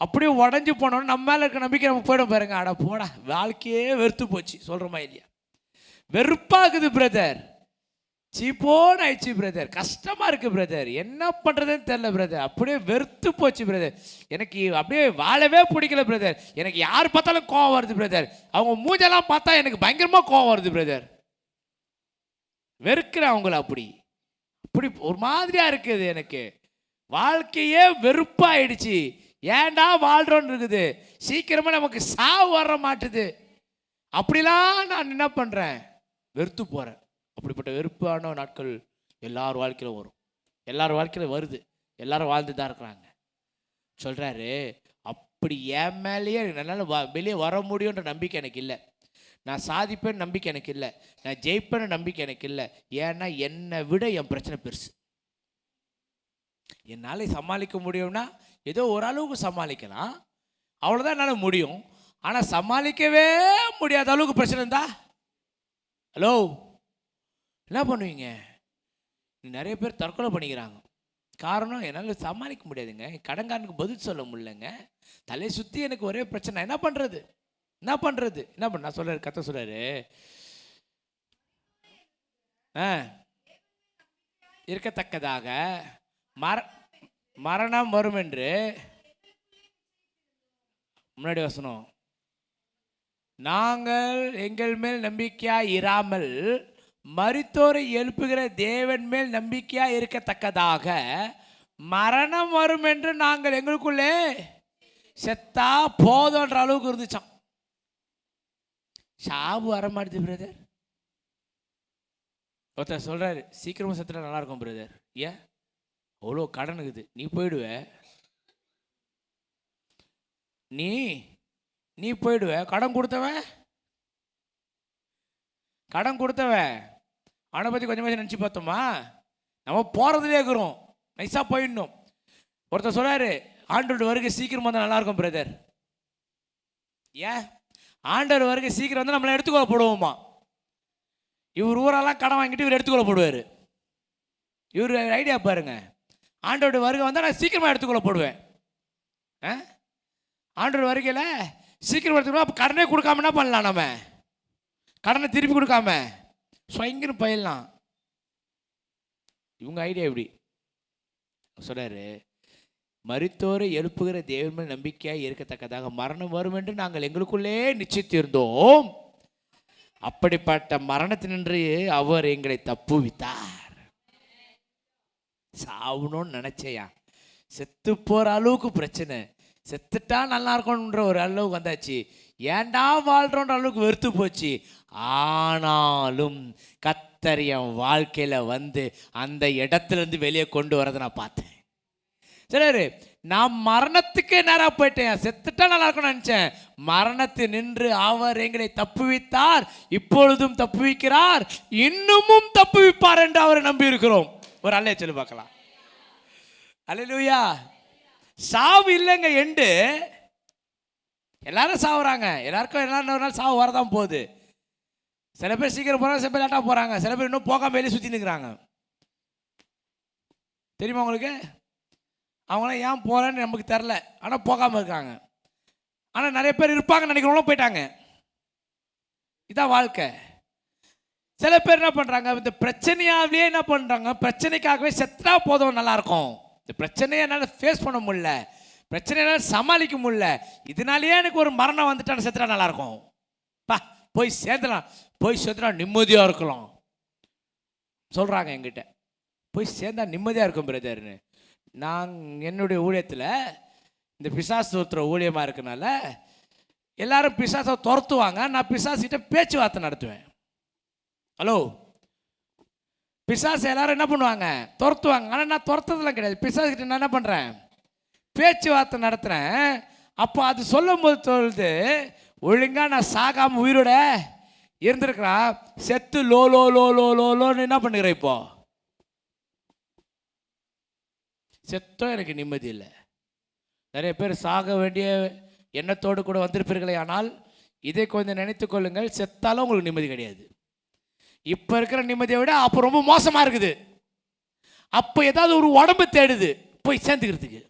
அப்படியே உடஞ்சி போனோன்னு நம்ம மேலே இருக்க நம்பிக்கை நம்ம போயிடும். பாருங்க, அட போடா வாழ்க்கையே வெறுத்து போச்சு, சொல்கிறோமா இல்லையா? வெறுப்பாகுது பிரதர், சீப்போன்னு ஆயிடுச்சு பிரதர், கஷ்டமாக இருக்குது பிரதர், என்ன பண்ணுறதுன்னு தெரில பிரதர், அப்படியே வெறுத்து போச்சு பிரதர், எனக்கு அப்படியே வாழவே பிடிக்கல பிரதர், எனக்கு யார் பார்த்தாலும் கோவம் வருது பிரதர், அவங்க மூஞ்செல்லாம் பார்த்தா எனக்கு பயங்கரமாக கோவம் வருது பிரதர், வெறுக்கிறேன் அவங்கள, அப்படி ஒரு மாதிரியாக இருக்குது, எனக்கு வாழ்க்கையே வெறுப்பாயிடுச்சு, ஏன்டா வாழ்றோன்னு இருக்குது, சீக்கிரமாக நமக்கு சாவு வர மாட்டுது, அப்படிலாம் நான் என்ன பண்ணுறேன், வெறுத்து போகிறேன். அப்படிப்பட்ட வெறுப்பான நாட்கள் எல்லார் வாழ்க்கையிலும் வரும், எல்லார் வாழ்க்கையிலும் வருது, எல்லாரும் வாழ்ந்து தான் இருக்கிறாங்க. சொல்கிறாரு, அப்படி என் மேலேயே என்னால் வெளியே வர முடியுன்ற நம்பிக்கை எனக்கு இல்லை, நான் சாதிப்பேன்னு நம்பிக்கை எனக்கு இல்லை, நான் ஜெயிப்பேன்னு நம்பிக்கை எனக்கு இல்லை. ஏன்னா என்னை விட என் பிரச்சனை பெருசு. என்னால் சமாளிக்க முடியும்னா ஏதோ ஓரளவுக்கு சமாளிக்கலாம், அவ்வளோதான் என்னால் முடியும். ஆனால் சமாளிக்கவே முடியாத அளவுக்கு பிரச்சனை இருந்தா ஹலோ என்ன பண்ணுவீங்க? நிறைய பேர் தற்கொலை பண்ணிக்கிறாங்க. காரணம், என்னால் சமாளிக்க முடியாதுங்க, கடன்காரனுக்கு பதில் சொல்ல முடியலங்க, தலையை சுற்றி எனக்கு ஒரே பிரச்சனை, என்ன பண்ணுறது நான் சொல்கிறாரு, கத்த சொல்கிறாரு, இருக்கத்தக்கதாக மரணம் வரும் என்று முன்னாடி வசனம், நாங்கள் எங்கள் மேல் நம்பிக்கையாய் இராமல் மரித்தோரை எழுப்புகிற தேவன் மேல் நம்பிக்கையாய் இருக்கத்தக்கதாக மரணம் வரும் என்று நாங்கள் எங்களுக்குள்ளே செத்தா போதுன்ற அளவுக்கு இருந்துச்சான். சாவு வர மாட்டேது பிரதர். ஒருத்தர் சொல்றாரு, சீக்கிரமா செத்துட்டா நல்லா இருக்கும் பிரதர். ஏன்? அவ்வளோ கடன் இருக்குது, நீ போயிடுவ, நீ போயிடுவ. கடன் கொடுத்தவன் அவனை பற்றி கொஞ்சமாக நினச்சி பார்த்தோமா? நம்ம போகிறதுலே இருக்கிறோம், நைஸாக போயிடணும். ஒருத்தர் சொல்கிறாரு, ஆண்டோட வருகை சீக்கிரம் வந்தால் நல்லாயிருக்கும் பிரதர். ஏன்? ஆண்டோட வருகை சீக்கிரம் வந்து நம்மளை எடுத்துக்கொள்ள போடுவோமா? இவர் ஊரெல்லாம் கடன் வாங்கிட்டு இவர் எடுத்துக்கொள்ள போடுவார். இவர் ஐடியா பாருங்க, ஆண்டோட வருகை வந்தால் நான் சீக்கிரமாக எடுத்துக்கொள்ள போடுவேன். ஆண்டோட வருகையில் சீக்கிரம் எடுத்துக்கணும். அப்போ கடனே கொடுக்காம என்ன பண்ணலாம்? நம்ம கடனை திருப்பி கொடுக்காம ஸ்வயங்கன்னு போயிடலாம். இவங்க ஐடியா எப்படி சொல்றாரு, மரித்தோரை எழுப்புகிற தேவன் மேல் நம்பிக்கையாய் இருக்கத்தக்கதாக மரணம் வரும் என்று நாங்கள் எங்களுக்குள்ளே நிச்சயித்திருந்தோம். அப்படிப்பட்ட மரணத்தினின்று அவர் எங்களை தப்புவித்தார். சாவணும்னு நினைச்சையா, செத்து போற அளவுக்கு பிரச்சனை, செத்துட்டா நல்லா இருக்கணுன்ற ஒரு அளவுக்கு வந்தாச்சு, ஏண்டா வாழ்றோன்ற அளவுக்கு வெறுத்து போச்சு. ஆனாலும் கர்த்தர் என் வாழ்க்கையில வந்து அந்த இடத்துலேருந்து வெளியே கொண்டு வரதை நான் பார்த்தேன். சரி, நான் மரணத்துக்கே நேராக போயிட்டேன், செத்துட்டா நல்லா இருக்கும்னு நினைச்சேன். மரணத்தை நின்று அவர் எங்களை தப்புவித்தார், இப்பொழுதும் தப்புவிக்கிறார், இன்னமும் தப்புவிப்பார் என்று அவரை நம்பி இருக்கிறோம். ஒரு அல்லையா சொல்லி பார்க்கலாம். அல்லேலூயா. சாவு இல்லைங்க எண்டு. எல்லாரும் சாவுறாங்க, எல்லாருக்கும் எல்லாரும் ஒரு நாள் சாவு வரதான் போகுது. சில பேர் சீக்கிரம் போகிறாங்க, சில பேர் லேட்டாக போகிறாங்க, சில பேர் இன்னும் போகாம வெளியே சுற்றி நிற்கிறாங்க. தெரியுமா உங்களுக்கு? அவங்களாம் ஏன் போகிறேன்னு நமக்கு தெரில, ஆனால் போகாமல் இருக்காங்க. ஆனால் நிறைய பேர் இருப்பாங்கன்னு நினைக்கிறவங்களும் போயிட்டாங்க. இதான் வாழ்க்கை. சில பேர் என்ன பண்ணுறாங்க, இந்த பிரச்சனையாகவே என்ன பண்ணுறாங்க, பிரச்சனைக்காகவே செத்தா போதும் நல்லாயிருக்கும், இந்த பிரச்சனையை என்னால் ஃபேஸ் பண்ண முடியல, பிரச்சனையால் சமாளிக்க முடியல, இதனாலேயே எனக்கு ஒரு மரணம் வந்துட்டான்னு செத்துட்டா நல்லாயிருக்கும், பா போய் சேர்ந்துலாம், போய் சேர்த்துனா நிம்மதியாக இருக்கலாம் சொல்கிறாங்க என்கிட்ட. போய் சேர்ந்தா நிம்மதியாக இருக்கும் பிரதர்னு. நான் என்னுடைய ஊழியத்தில் இந்த பிசாசு ஒருத்தர் ஊழியமாக இருக்கனால எல்லாரும் பிசாசை துரத்துவாங்க, நான் பிசாசிட்ட பேச்சுவார்த்தை நடத்துவேன். ஹலோ, பிசாசு எல்லாரும் என்ன பண்ணுவாங்க, துரத்துவாங்க. ஆனால் நான் துரத்துறதுலாம் கிடையாது, பிசாசுக்கிட்ட நான் என்ன பண்ணுறேன், பேச்சுவார்த்தை நடத்துகிறேன். அப்போ அது சொல்லும் போது சொல்லுது, ஒழுங்காக நான் சாகாமல் உயிரோட இருந்திருக்கிறான், செத்து low low low low low லோன்னு என்ன பண்ணுகிறேன், இப்போ செத்தோ எனக்கு நிம்மதி இல்லை. நிறைய பேர் சாக வேண்டிய எண்ணத்தோடு கூட வந்திருப்பீர்களே, ஆனால் இதை கொஞ்சம் நினைத்து கொள்ளுங்கள், செத்தாலும் உங்களுக்கு நிம்மதி கிடையாது. இப்போ இருக்கிற நிம்மதியை விட அப்போ ரொம்ப மோசமாக இருக்குது. அப்போ ஏதாவது ஒரு உடம்பு தேடுது போய் சேர்ந்துக்கிறதுக்கு,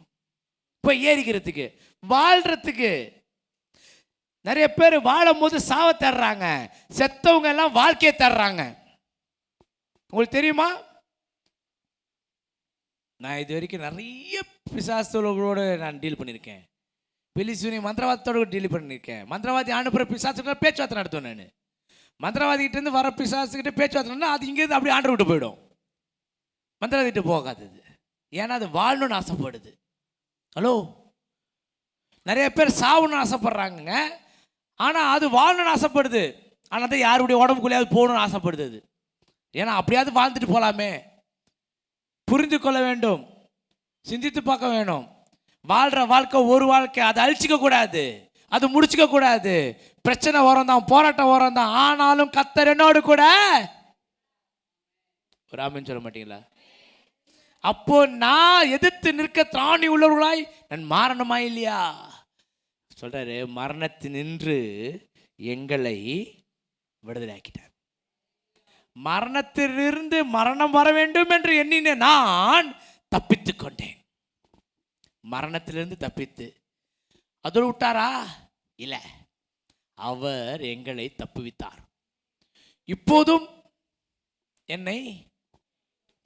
போய் ஏறிக்கிறதுக்கு, வாழ்கிறதுக்கு. நிறைய பேர் வாழும் போது சாவ தர்றாங்க, செத்தவங்க எல்லாம் வாழ்க்கையை தர்றாங்க. உங்களுக்கு தெரியுமா? நான் இது வரைக்கும் நிறைய பிசாசுகளோடு நான் டீல் பண்ணியிருக்கேன், பிலிசூனி மந்திரவாதத்தோடு டீல் பண்ணியிருக்கேன். மந்திரவாதி அனுப்புகிற பிசாசுக்கிட்ட பேச்சுவார்த்தை நடத்துவேன் நான். மந்திரவாதிகிட்டேருந்து வர பிசாசுக்கிட்ட பேச்சுவார்த்தைன்னா அது இங்கேருந்து அப்படியே ஆண்டு விட்டு போயிடும், மந்திரவாதிகிட்ட போகாதது. ஏன்னா அது வாழணும்னு ஆசைப்படுது. ஹலோ, நிறைய பேர் சாவுன்னு ஆசைப்படுறாங்க, ஆனால் அது வாழணும்னு ஆசைப்படுது. ஆனால் தான் யாருடைய உடம்புக்குள்ளேயாவது போகணும்னு ஆசைப்படுது அது. ஏன்னா அப்படியாவது வாழ்ந்துட்டு போகலாமே. புரிந்து கொள்ள வேண்டும், சிந்தித்து பார்க்க வேணும். வாழ்கிற வாழ்க்கை ஒரு வாழ்க்கை, அதை அழிச்சிக்க கூடாது, அது முடிச்சுக்க கூடாது. பிரச்சனை வரும் தான், போராட்டம் வரும் தான், ஆனாலும் கர்த்தர் என்னோடு கூட. ஒரு ஆமென் சொல்ல மாட்டீங்களா? அப்போ நான் எதிர்த்து நிற்க திராணி உள்ளவர்களாய் நான் மாறணுமா இல்லையா? சொல்றாரு, மரணத்தினின்று எங்களை விடுதலை ஆக்கிட்டார். மரணத்திலிருந்து மரணம் வர வேண்டும் என்று எண்ணின நான் தப்பித்து கொண்டேன். மரணத்திலிருந்து தப்பித்து அதோடு விட்டாரா? இல்லை, அவர் எங்களை தப்புவித்தார். இப்போதும் என்னை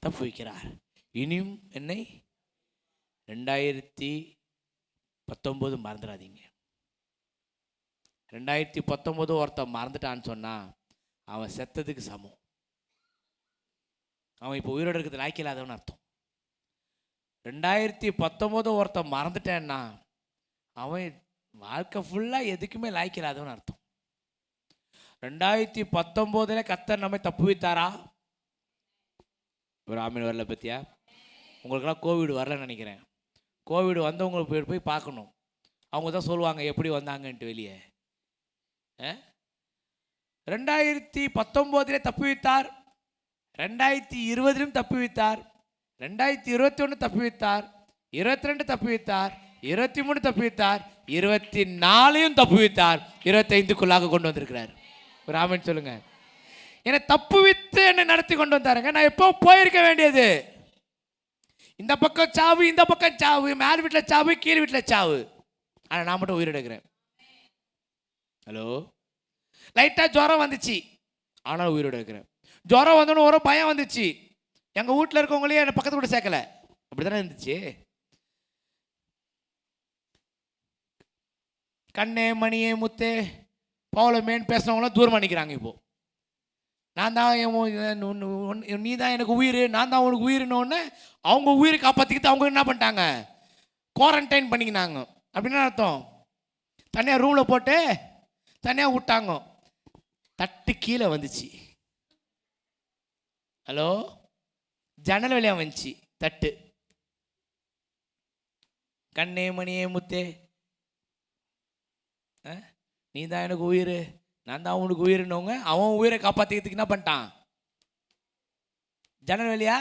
தப்புவிக்கிறார். இனியும் என்னை 2019 மறந்துடாதீங்க. 2019 ஒருத்தன் மறந்துட்டான்னு சொன்னா அவன் செத்ததுக்கு சமம். அவன் இப்போ உயிரோடு இருக்கிறது லாய்க்கு இல்லாதவன் அர்த்தம். 2019 ஒருத்தன் மறந்துட்டேன்னா அவன் வாழ்க்கை ஃபுல்லாக எதுக்குமே லாய்க்கு இல்லாதவன் அர்த்தம். 2019 கர்த்தர் நம்மை தப்புவித்தாரா? ஒரு ஆமீன் வரல பத்தியா? உங்களுக்கெல்லாம் கோவிட் வரலன்னு நினைக்கிறேன். கோவிட் வந்தவங்களுக்கு போய் பார்க்கணும். அவங்க தான் சொல்லுவாங்க எப்படி வந்தாங்கன்ட்டு வெளியே. 2019 தப்புவித்தார், 2020 தப்புவித்தார், 2021 தப்புவித்தார், 22 தப்புவித்தார், 23 தப்புவித்தார், 24 தப்புவித்தார், 25க்குள்ளாக கொண்டு வந்திருக்கிறார். ஒரு ஆமீன் சொல்லுங்க. என்னை தப்புவித்து என்னை நடத்தி கொண்டு வந்தாருங்க. நான் எப்போ போயிருக்க வேண்டியது. இந்த பக்கம் சாவு, இந்த பக்கம் சாவு, மேல் வீட்டில் சாவு, கீழ் வீட்டில் சாவு. ஆனால் நான் மட்டும் உயிரிழக்கிறேன். ஹலோ, லைட்டாக ஜுரம் வந்துச்சு, ஆனால் உயிரோடு இருக்கிறேன். ஜுரம் வந்தோன்னு ஒரு பயம் வந்துச்சு. எங்கள் வீட்டில் இருக்கவங்களே என்னை பக்கத்து கூட சேர்க்கலை. அப்படி தானே இருந்துச்சு. கண்ணே மணியே முத்தே பவுலமேன்னு பேசுனவங்களாம் தூரமாக நிற்கிறாங்க. இப்போது நான் தான் நீ தான் எனக்கு உயிர், நான் தான் உனக்கு உயிரினோன்னு அவங்க உயிரை காப்பாற்றிக்கிட்டு அவங்க என்ன பண்ணிட்டாங்க, குவாரண்டைன் பண்ணிக்கினாங்க. அப்படின்னு அர்த்தம். தனியாக ரூமில் போட்டு தனியாக விட்டாங்க. தட்டு கீழே வந்துச்சு. ஹலோ, ஜன்னல் வழியாக வந்துச்சு தட்டு. கண்ணே மணியே முத்தே நீ தான் எனக்கு உயிர், நான் தான் அவனுக்கு உயிரினவங்க அவன் உயிரை காப்பாற்றிக்கிறதுக்கு என்ன பண்ணிட்டான், ஜன்னல் வழியா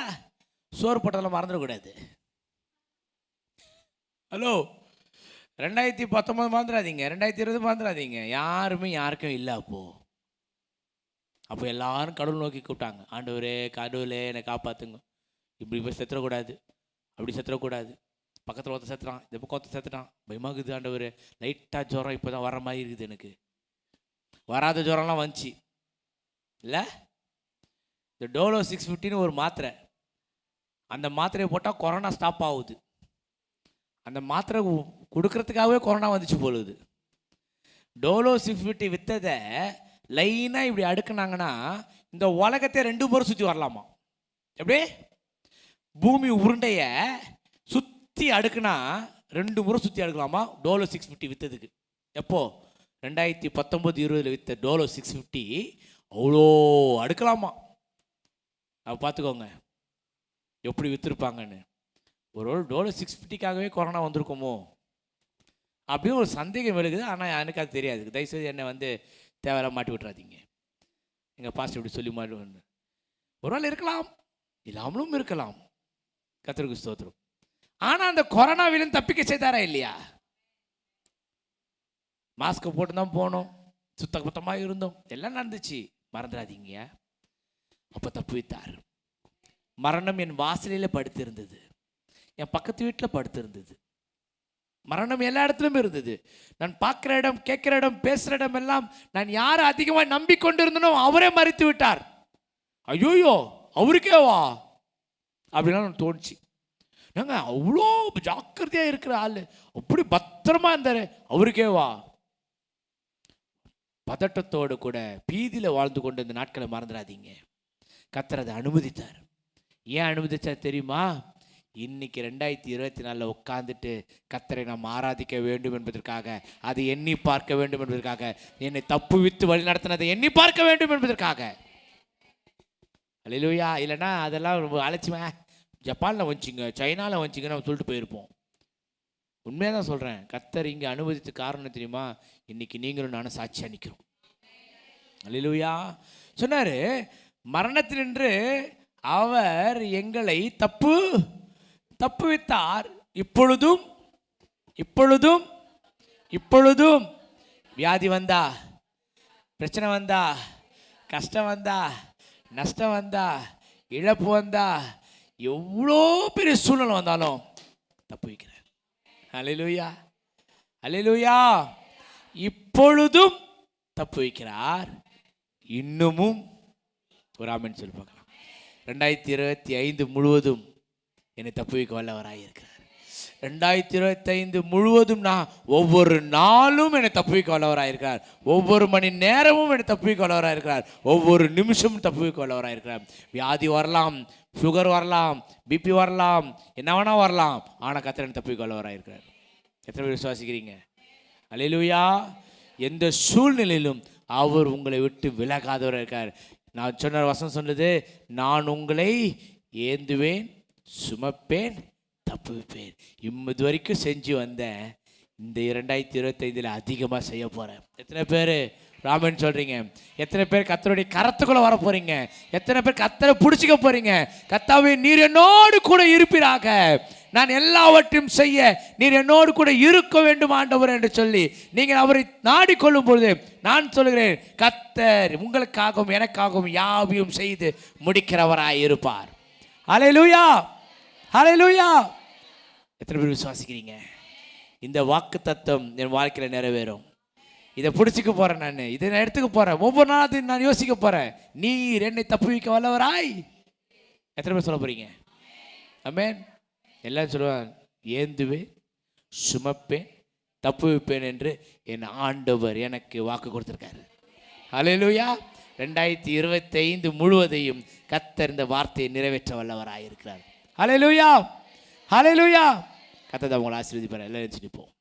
சோறு போட்டதெல்லாம் மறந்துடக்கூடாது. ஹலோ, 2019 மறந்துடாதீங்க, 2020 மறந்துடாதீங்க. யாருமே யாருக்கும் இல்லை. அப்போ எல்லாரும் கடவுள் நோக்கி கூப்பிட்டாங்க. ஆண்டவரே கடவுளே என்னை காப்பாற்றுங்க, இப்படி போய் செத்துடக்கூடாது, அப்படி செத்துடக்கூடாது. பக்கத்தில் ஒருத்தர் செத்துறான், இந்த பக்கம் ஒருத்தர் செத்துட்டான், பயமாகுது ஆண்டவரே. லைட்டாக ஜுரம் இப்போ தான் வர மாதிரி இருக்குது. எனக்கு வராத ஜுரம்லாம் வந்துச்சு இல்லை. இந்த டோலோ 650 ஒரு மாத்திரை, அந்த மாத்திரையை போட்டால் கொரோனா ஸ்டாப் ஆகுது. அந்த மாத்திரை கொடுக்கறதுக்காகவே கொரோனா வந்துச்சு போலுது. டோலோ 650 விற்றதை லைனாக இப்படி அடுக்குனாங்கன்னா இந்த உலகத்தை 2 முறை சுற்றி வரலாமா. எப்படி பூமி உருண்டைய சுற்றி அடுக்குனா 2 முறை சுற்றி அடுக்கலாமா டோலோ 650 விற்றதுக்கு. எப்போ 2019-20 விற்ற டோலோ 650 அவ்வளோ அடுக்கலாமா. அப்போ பார்த்துக்கோங்க எப்படி விற்றுருப்பாங்கன்னு. ஒரு டோலோ 650க்காகவே கொரோனா வந்திருக்குமோ அப்படின்னு ஒரு சந்தேகம் எழுகுது. ஆனால் எனக்கு அது தெரியாது. தயவுசெய்து என்னை தேவையில்லாம் மாட்டி விட்றாதீங்க. எங்கள் பாஸ்டர் இப்படி சொல்லி மாட்டி ஒரு நாள் இருக்கலாம், இல்லாமலும் இருக்கலாம். கர்த்தருக்கு ஸ்தோத்திரம். ஆனால் அந்த கொரோனாவிலும் தப்பிக்க செய்தாரா இல்லையா? மாஸ்கை போட்டு தான் போனோம், சுத்தபத்தமாக இருந்தோம், எல்லாம் நடந்துச்சு. மறந்துடாதீங்க. அப்போ தப்புவித்தார். மரணம் என் வாசலில் படுத்திருந்தது, என் பக்கத்து வீட்டில் படுத்திருந்தது. மரணம் எல்லா இடத்துலையும் இருந்தது. நான் பார்க்குற இடம், கேட்குற இடம், பேசுகிற இடம் எல்லாம் நான் யாரை அதிகமாக நம்பிக்கொண்டு இருந்தனோ அவரே மறித்து விட்டார். ஐயோயோ அவருக்கேவா அப்படின்லாம் தோணுச்சு. நாங்கள் அவ்வளோ ஜாக்கிரதையாக இருக்கிற ஆள், அப்படி பத்திரமா இருந்தார், அவருக்கேவா. பதட்டத்தோடு கூட பீதியில் வாழ்ந்து கொண்டு இந்த நாட்களை மறந்துடாதீங்க. கர்த்தர் அதை அனுமதித்தார். ஏன் அனுமதிச்சார் தெரியுமா? இன்னைக்கு 2024 உட்காந்துட்டு கர்த்தரை நாம் ஆராதிக்க வேண்டும் என்பதற்காக, அதை எண்ணி பார்க்க வேண்டும் என்பதற்காக, என்னை தப்பு வித்து வழி நடத்தினதை எண்ணி பார்க்க வேண்டும் என்பதற்காக. அல்லேலூயா. இல்லைன்னா அதெல்லாம் ரொம்ப அழைச்சிவேன், ஜப்பானில் வந்துச்சிங்க, சைனாவில் வந்துச்சிங்க நம்ம சொல்லிட்டு போயிருப்போம். உண்மையாக தான் சொல்கிறேன். கர்த்தர் இங்கே அனுமதித்த காரணம் தெரியுமா? இன்னைக்கு நீங்களும் நானும் சாட்சியாக நிற்கிறோம். அல்லேலூயா. சொன்னார், மரணத்தினின்று அவர் எங்களை தப்புவித்தார். இப்பொழுதும் இப்பொழுதும் இப்பொழுதும் வியாதி வந்தா, பிரச்சனை வந்தா, கஷ்டம் வந்தா, நஷ்டம் வந்தா, இழப்பு வந்தா, எவ்வளோ பெரிய சூழ்நிலை வந்தாலும் தப்புவிக்கிறார். அல்லேலூயா, அல்லேலூயா. இப்பொழுதும் தப்புவிக்கிறார், இன்னமும் ஒரு ஆமென் சொல்லி பார்க்கலாம். 2025 முழுவதும் என்னை தப்புவிக்க வல்லவராயிருக்கிறார். 2025 முழுவதும் நான் ஒவ்வொரு நாளும் என்னை தப்புவிக்க வல்லவராயிருக்கிறார். ஒவ்வொரு மணி நேரமும் என்னை தப்புவிக்க வல்லவராயிருக்கிறார். ஒவ்வொரு நிமிஷமும் தப்புவிக்க வல்லவராயிருக்கிறார். வியாதி வரலாம், சுகர் வரலாம், பிபி வரலாம், என்ன வேணா வரலாம், ஆனால் கர்த்தர் என்னை தப்புவிக்க வல்லவராயிருக்கிறார். எத்தனை பேர் விசுவாசிக்கிறீங்க? அல்லேலூயா. எந்த சூழ்நிலையிலும் அவர் உங்களை விட்டு விலகாதவராக இருக்கார். நான் சொன்ன வசனம் சொன்னது, நான் உங்களை ஏந்துவேன், சுமப்பேன், தப்புவிப்பேன். இது வரைக்கும் செஞ்சு வந்தேன், இந்த 2025 அதிகமாக செய்ய போகிறேன். எத்தனை பேர் ராமன் சொல்கிறீங்க? எத்தனை பேர் கர்த்தருடைய கரத்துக்குள்ளே வர போகிறீங்க? எத்தனை பேர் கர்த்தரை பிடிச்சிக்க போகிறீங்க? கர்த்தாவே, நீர் என்னோடு கூட இருப்பீராக, நான் எல்லாவற்றையும் செய்ய நீர் என்னோடு கூட இருக்க வேண்டும் ஆண்டவர் என்று சொல்லி நீங்கள் அவரை நாடிக்கொள்ளும் பொழுது, நான் சொல்கிறேன், கர்த்தர் உங்களுக்காகவும் எனக்காகவும் யாவையும் செய்து முடிக்கிறவராய் இருப்பார். ஹல்லேலூயா, ஹல்லேலூயா. எத்தனை பேர் விசுவாசிக்கிறீங்க? இந்த வாக்கு தத்துவம் என் வாழ்க்கையில் நிறைவேறும். இதை பிடிச்சிக்க போகிறேன், நான் இதை நான் எடுத்துக்க போகிறேன். ஒவ்வொரு நாளும் நான் யோசிக்க போகிறேன், நீர் என்னை தப்புவிக்க வல்லவராய். எத்தனை பேர் சொல்ல போகிறீங்க? ஆமென். எல்லாம் சொல்லுவாங்க, ஏந்துவேன், சுமப்பேன், தப்புவிப்பேன் என்று என் ஆண்டவர் எனக்கு வாக்கு கொடுத்துருக்காரு. ஹல்லேலூயா. 2025 முழுவதையும் கர்த்தர் இந்த வார்த்தையை நிறைவேற்ற வல்லவராயிருக்கிறார். ஹல்லேலூயா, ஹல்லேலூயா. கர்த்தர் உங்களை ஆசீர்வதிப்பார். எல்லாம் நினைச்சு நிற்போம்.